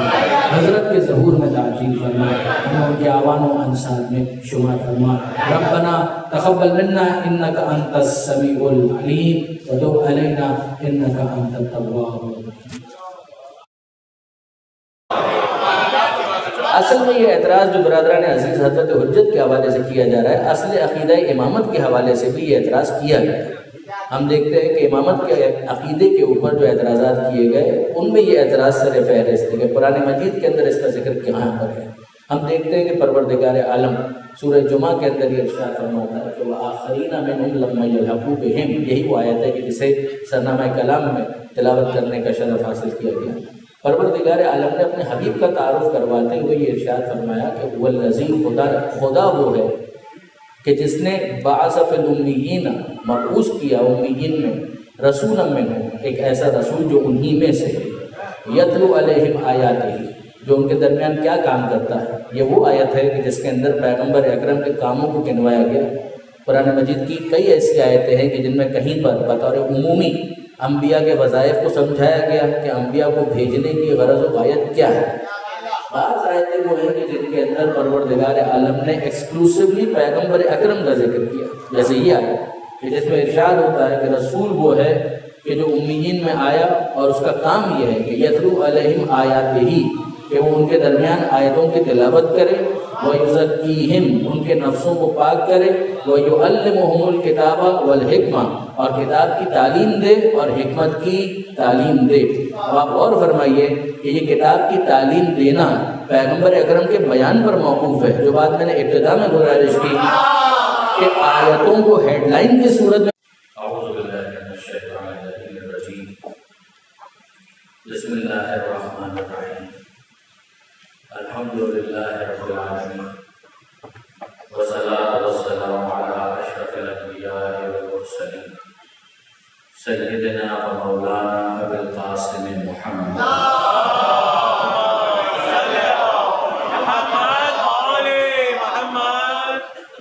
حضرت کے ظہور میں تعجیل فرما. ہمیں ان کے آوان و انصار میں شمار فرما. ربنا تقبل منا انک انت السمیع العلیم وتب علینا انک انت التواب الرحیم. اصل میں یہ اعتراض جو برادران عزیز حضرت حجت کے حوالے سے کیا جا رہا ہے, اصل عقیدہ امامت کے حوالے سے بھی یہ اعتراض کیا گیا. ہم دیکھتے ہیں کہ امامت کے عقیدے کے اوپر جو اعتراضات کیے گئے ان میں یہ اعتراض سر فہرست ہے کہ قرآن مجید کے اندر اس کا ذکر کہاں پر ہے. ہم دیکھتے ہیں کہ پروردگار عالم سورہ جمعہ کے اندر یہ ارشاد فرماتا ہے کہ وَآخَرِينَ مِنْهُمْ لَمَّا يَلْحَقُوا بِهِمْ. یہی وہ آیت ہے کہ جسے سرنامہ کلام میں تلاوت کرنے کا شرف حاصل کیا گیا. پروردگار عالم نے اپنے حبیب کا تعارف کرواتے ہوئے یہ ارشاد فرمایا کہ والذی خدا وہ ہے کہ جس نے بعث فی الامیین مبعوث کیا امیین میں رسولا منہم, ایک ایسا رسول جو انہی میں سے یتلو علیہم آیاتہ, جو ان کے درمیان کیا کام کرتا ہے. یہ وہ آیت ہے کہ جس کے اندر پیغمبر اکرم کے کاموں کو گنوایا گیا. قرآن مجید کی کئی ایسی آیتیں ہیں کہ جن میں کہیں پر بطور عمومی انبیاء کے وظائف کو سمجھایا گیا کہ انبیاء کو بھیجنے کی غرض و غایت کیا ہے. بعض آیتیں وہ ہیں کہ جن کے اندر پروردگار عالم نے ایکسکلوسیولی پیغمبر اکرم کا ذکر کیا, جیسے یہ آیت جس میں ارشاد ہوتا ہے کہ رسول وہ ہے کہ جو امیین میں آیا اور اس کا کام یہ ہے کہ یتلو علیہم آیاتہ, کہ وہ ان کے درمیان آیتوں کی تلاوت کرے, وَيُزَكِّيهِمْ, ان کے نفسوں کو پاک کرے, وَيُعَلِّمُهُمُ الْكِتَابَ وَالْحِكْمَةَ, اور کتاب کی تعلیم دے اور حکمت کی تعلیم دے. اب آپ اور فرمائیے کہ یہ کتاب کی تعلیم دینا پیغمبر اکرم کے بیان پر موقوف ہے, جو بات میں نے ابتدا میں گزارش کی کہ آیتوں کو ہیڈ لائن کی صورت میں اعوذ باللہ من الشیطان الرجیم بسم اللہ الرحمن الرحیم الحمدللہ رب العالمین والصلاة والسلام علی اشرف الانبیاء والمرسلین سیدنا و مولانا ابی القاسم محمد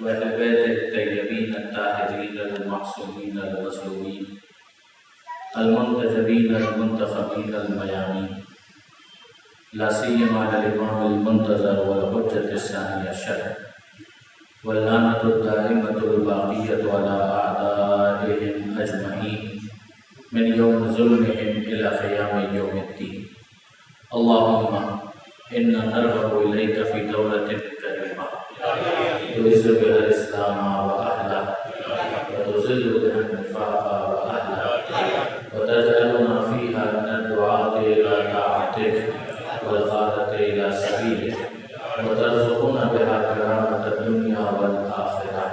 وأهل بيته الطيبين الطاهرين المعصومين المظلومين المنتجبين المنتخبين الميامين، لا سيما على الإمام المنتظر والحجة الثانية الشرع، واللعنة الدائمة الباقية على أعدائهم أجمعين من يوم ظلمهم إلى قيام يوم الدين. اللهم إنا نرغب إليك في دولة كريمة تعز بها الإسلام وأهله وتذل بها النفاق وأهله وتجعلنا فيها من الدعاة إلى طاعتك والغادة إلى سبيلك وترزقنا بها كرامة الدنيا والآخرة.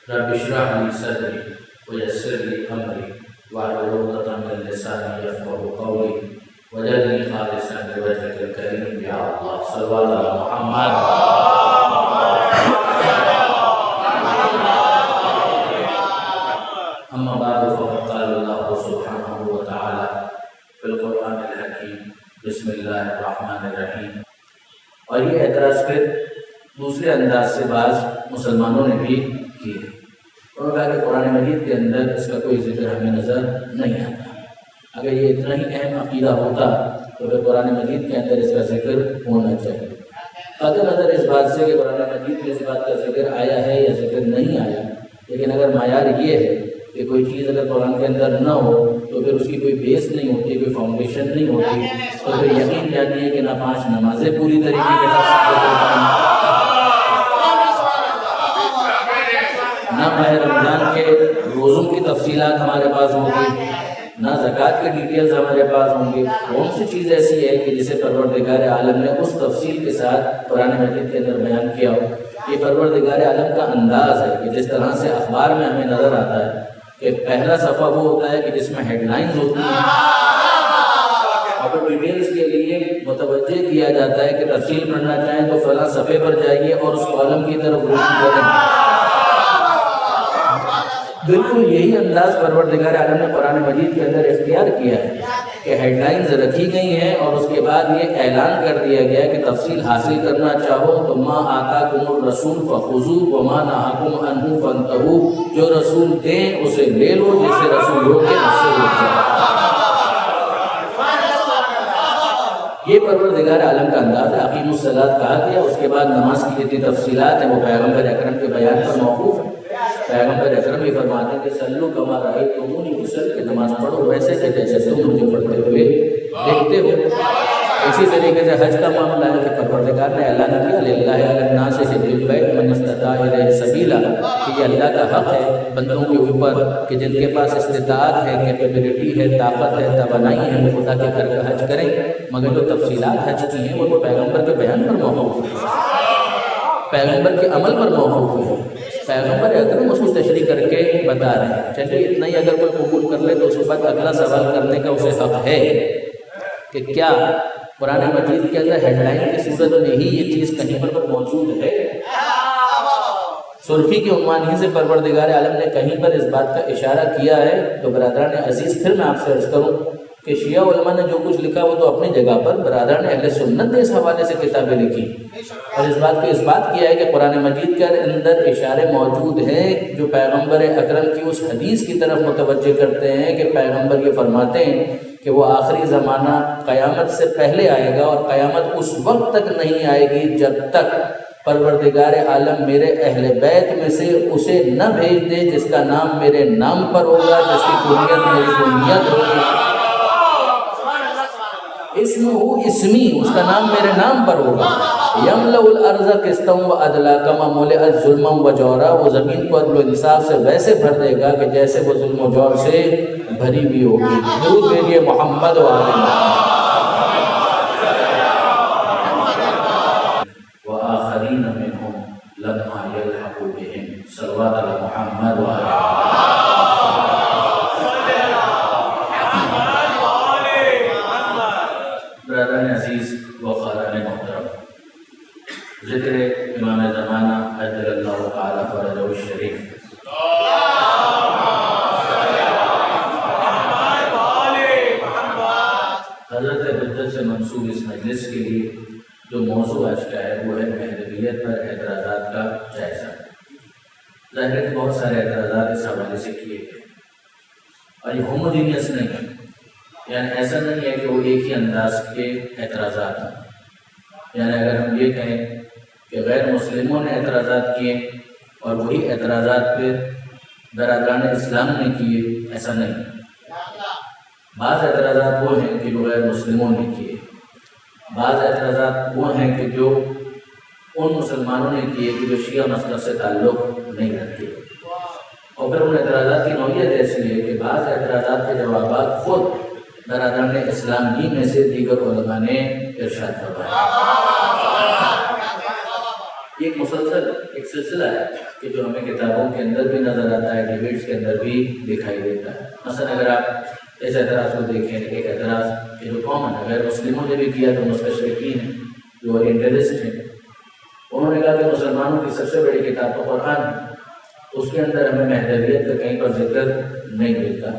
رب اشرح لي صدري ويسر لي أمري واحلل عقدة من لساني يفقهوا قولي واجعلني خالصا لوجهك الكريم يا الله. صلوات على محمد. أما بعد فقد قال الله سبحانه وتعالى في القرآن الحكيم بسم الله الرحمن الرحیم. اور یہ اعتراض پھر دوسرے انداز سے بعض مسلمانوں نے بھی کیے. انہوں نے کہا کہ قرآن مجید کے اندر اس کا کوئی ذکر ہمیں نظر نہیں آتا. اگر یہ اتنا ہی اہم عقیدہ ہوتا تو پھر قرآن مجید کے اندر اس کا ذکر ہونا چاہیے. قطع نظر اس بات سے کہ قرآن مجید میں اس بات کا ذکر آیا ہے یا ذکر نہیں آیا، لیکن اگر معیار یہ ہے کہ کوئی چیز اگر قرآن کے اندر نہ ہو تو پھر اس کی کوئی بیس نہیں ہوتی، کوئی فاؤنڈیشن نہیں ہوتی، تو پھر یقین جانیے کہ نہ 5 نمازیں پوری طریقے کے ساتھ نہ ماہ رمضان کے روزوں کی تفصیلات ہمارے پاس ہوں گی، نہ زکوٰۃ کے ڈیٹیلز ہمارے پاس ہوں گے. کون سی چیز ایسی ہے کہ جسے پروردگار عالم نے اس تفصیل کے ساتھ قرآن مجید کے اندر بیان کیا ہو؟ یہ پروردگار عالم کا انداز ہے کہ جس طرح سے اخبار میں ہمیں نظر آتا ہے کہ پہلا صفحہ وہ ہوتا ہے کہ جس میں ہیڈ لائنز ہوتی ہیں، اور پھر ڈیٹیلز کے لیے متوجہ کیا جاتا ہے کہ تفصیل پڑھنا چاہیں تو فلاں صفحے پر جائیے اور اس کالم کی طرف رجوع کریں. بالکل یہی انداز پروردگار عالم نے قرآن مجید کے اندر اختیار کیا ہے کہ ہیڈ لائنز رکھی گئی ہیں اور اس کے بعد یہ اعلان کر دیا گیا کہ تفصیل حاصل کرنا چاہو تو ما آتاکم الرسول فخذوہ وما نہاکم عنہ فانتہوا، جو رسول دیں اسے لے لو، جسے رسول روکے اس سے رک جاؤ. یہ پروردگار عالم کا انداز ہے. اقیم الصلاۃ کہا گیا، اس کے بعد نماز کی جتنی تفصیلات ہیں وہ پیغمبر اکرم کے بیان پر موقوف ہے. پیغمبر اکرم یہ فرماتے ہیں کہ صلو کما رأیتمونی اصلی، کہ نماز پڑھو ویسے کہ جیسے تم مجھے پڑھتے ہوئے دیکھتے ہو. اسی طریقے سے حج کا معاملہ ہے کہ پروردگار نے اعلان کیا للہ علی الناس حج البیت من استطاع الیہ سبیلا، کہ یہ اللہ کا حق ہے بندوں کے اوپر کہ جن کے پاس استطاعت ہے، کیپیبلٹی ہے، طاقت ہے، توانائی ہے، وہ خدا کے گھر کا حج کریں. مگر جو تفصیلات حج کی ہیں وہ تو پیغمبر کے بیان پر موقوف ہے، پیغمبر کے عمل پر موقوف ہے. پیغمبر اکرم اس کو تشریح کر کے بتا رہے ہیں. چلیے اتنا ہی اگر کوئی قبول کر لے تو اس کے بعد اگلا سوال کرنے کا اسے حق ہے کہ کیا قرآن مجید کے اندر ہیڈ لائن کی صورت میں ہی یہ چیز کہیں پر موجود ہے؟ سرخی کے عنوان ہی سے پروردگار عالم نے کہیں پر اس بات کا اشارہ کیا ہے. تو برادران عزیز پھر میں آپ سے عرض کروں کہ شیعہ علماء نے جو کچھ لکھا وہ تو اپنی جگہ پر، برادران اہل سنت نے اس حوالے سے کتابیں لکھی اور اس بات کو اس بات کیا ہے کہ قرآن مجید کے اندر اشارے موجود ہیں جو پیغمبر اکرم کی اس حدیث کی طرف متوجہ کرتے ہیں کہ پیغمبر یہ فرماتے ہیں کہ وہ آخری زمانہ قیامت سے پہلے آئے گا اور قیامت اس وقت تک نہیں آئے گی جب تک پروردگار عالم میرے اہل بیت میں سے اسے نہ بھیج دے جس کا نام میرے نام پر ہوگا، جس کی کنیت میری کنیت ہوگی. اسمی، اس کا نام میرے نام پر ہوگا. یملأ الارض قسطا وعدلا کما ملئت ظلما وجورا، وہ زمین کو عدل و انصاف سے ویسے بھر دے گا کہ جیسے وہ ظلم و جور سے بھری ہوئی ہوگی. درود بھیجیے محمد و آل محمد. وآخرین منہم لما یلحق بہم، صلوات علی محمد و آل محمد. برادران عزیز و خاران محترم، ذکر امام زمانہ عجل اللہ تعالی فرجہ الشریف حضرت حجت سے منسوب اس مجلس کے لیے جو موضوع آج کا ہے وہ ہے مہدویت پر اعتراضات کا جائزہ. ظاہر ہے کہ بہت سارے اعتراضات اس حوالے سے کیے گئے اور یہ ہوموجینئس نہیں ہے، یعنی ایسا نہیں ہے کہ وہ ایک ہی انداز کے اعتراضات ہیں۔ یعنی اگر ہم یہ کہیں کہ غیر مسلموں نے اعتراضات کیے اور وہی اعتراضات پہ برادران اسلام نے کیے، ایسا نہیں ہے۔ بعض اعتراضات وہ ہیں کہ جو غیر مسلموں نے کیے، بعض اعتراضات وہ ہیں کہ جو ان مسلمانوں نے کیے کہ جو شیعہ مسلک سے تعلق نہیں رکھتے، اور پھر ان اعتراضات کی نوعیت ایسی ہے کہ بعض اعتراضات کے جوابات خود برادران اسلام ہی میں سے دیگر علماء نے ارشاد فرمایا۔ یہ ایک مسلسل ایک سلسلہ ہے کہ جو ہمیں کتابوں کے اندر بھی نظر آتا ہے، ڈیبیٹس کے اندر بھی دکھائی دیتا ہے۔ مثلا اگر آپ اس اعتراض کو دیکھیں، ایک اعتراض کہ جو کامن ہے، غیر مسلموں نے بھی کیا، جو مستشرقین ہیں، جو اورینٹلسٹ ہیں، انہوں نے کہا کہ مسلمانوں کی سب سے بڑی کتاب تو قرآن ہے، اس کے اندر ہمیں مہدویت کا کہیں پر ذکر نہیں ملتا۔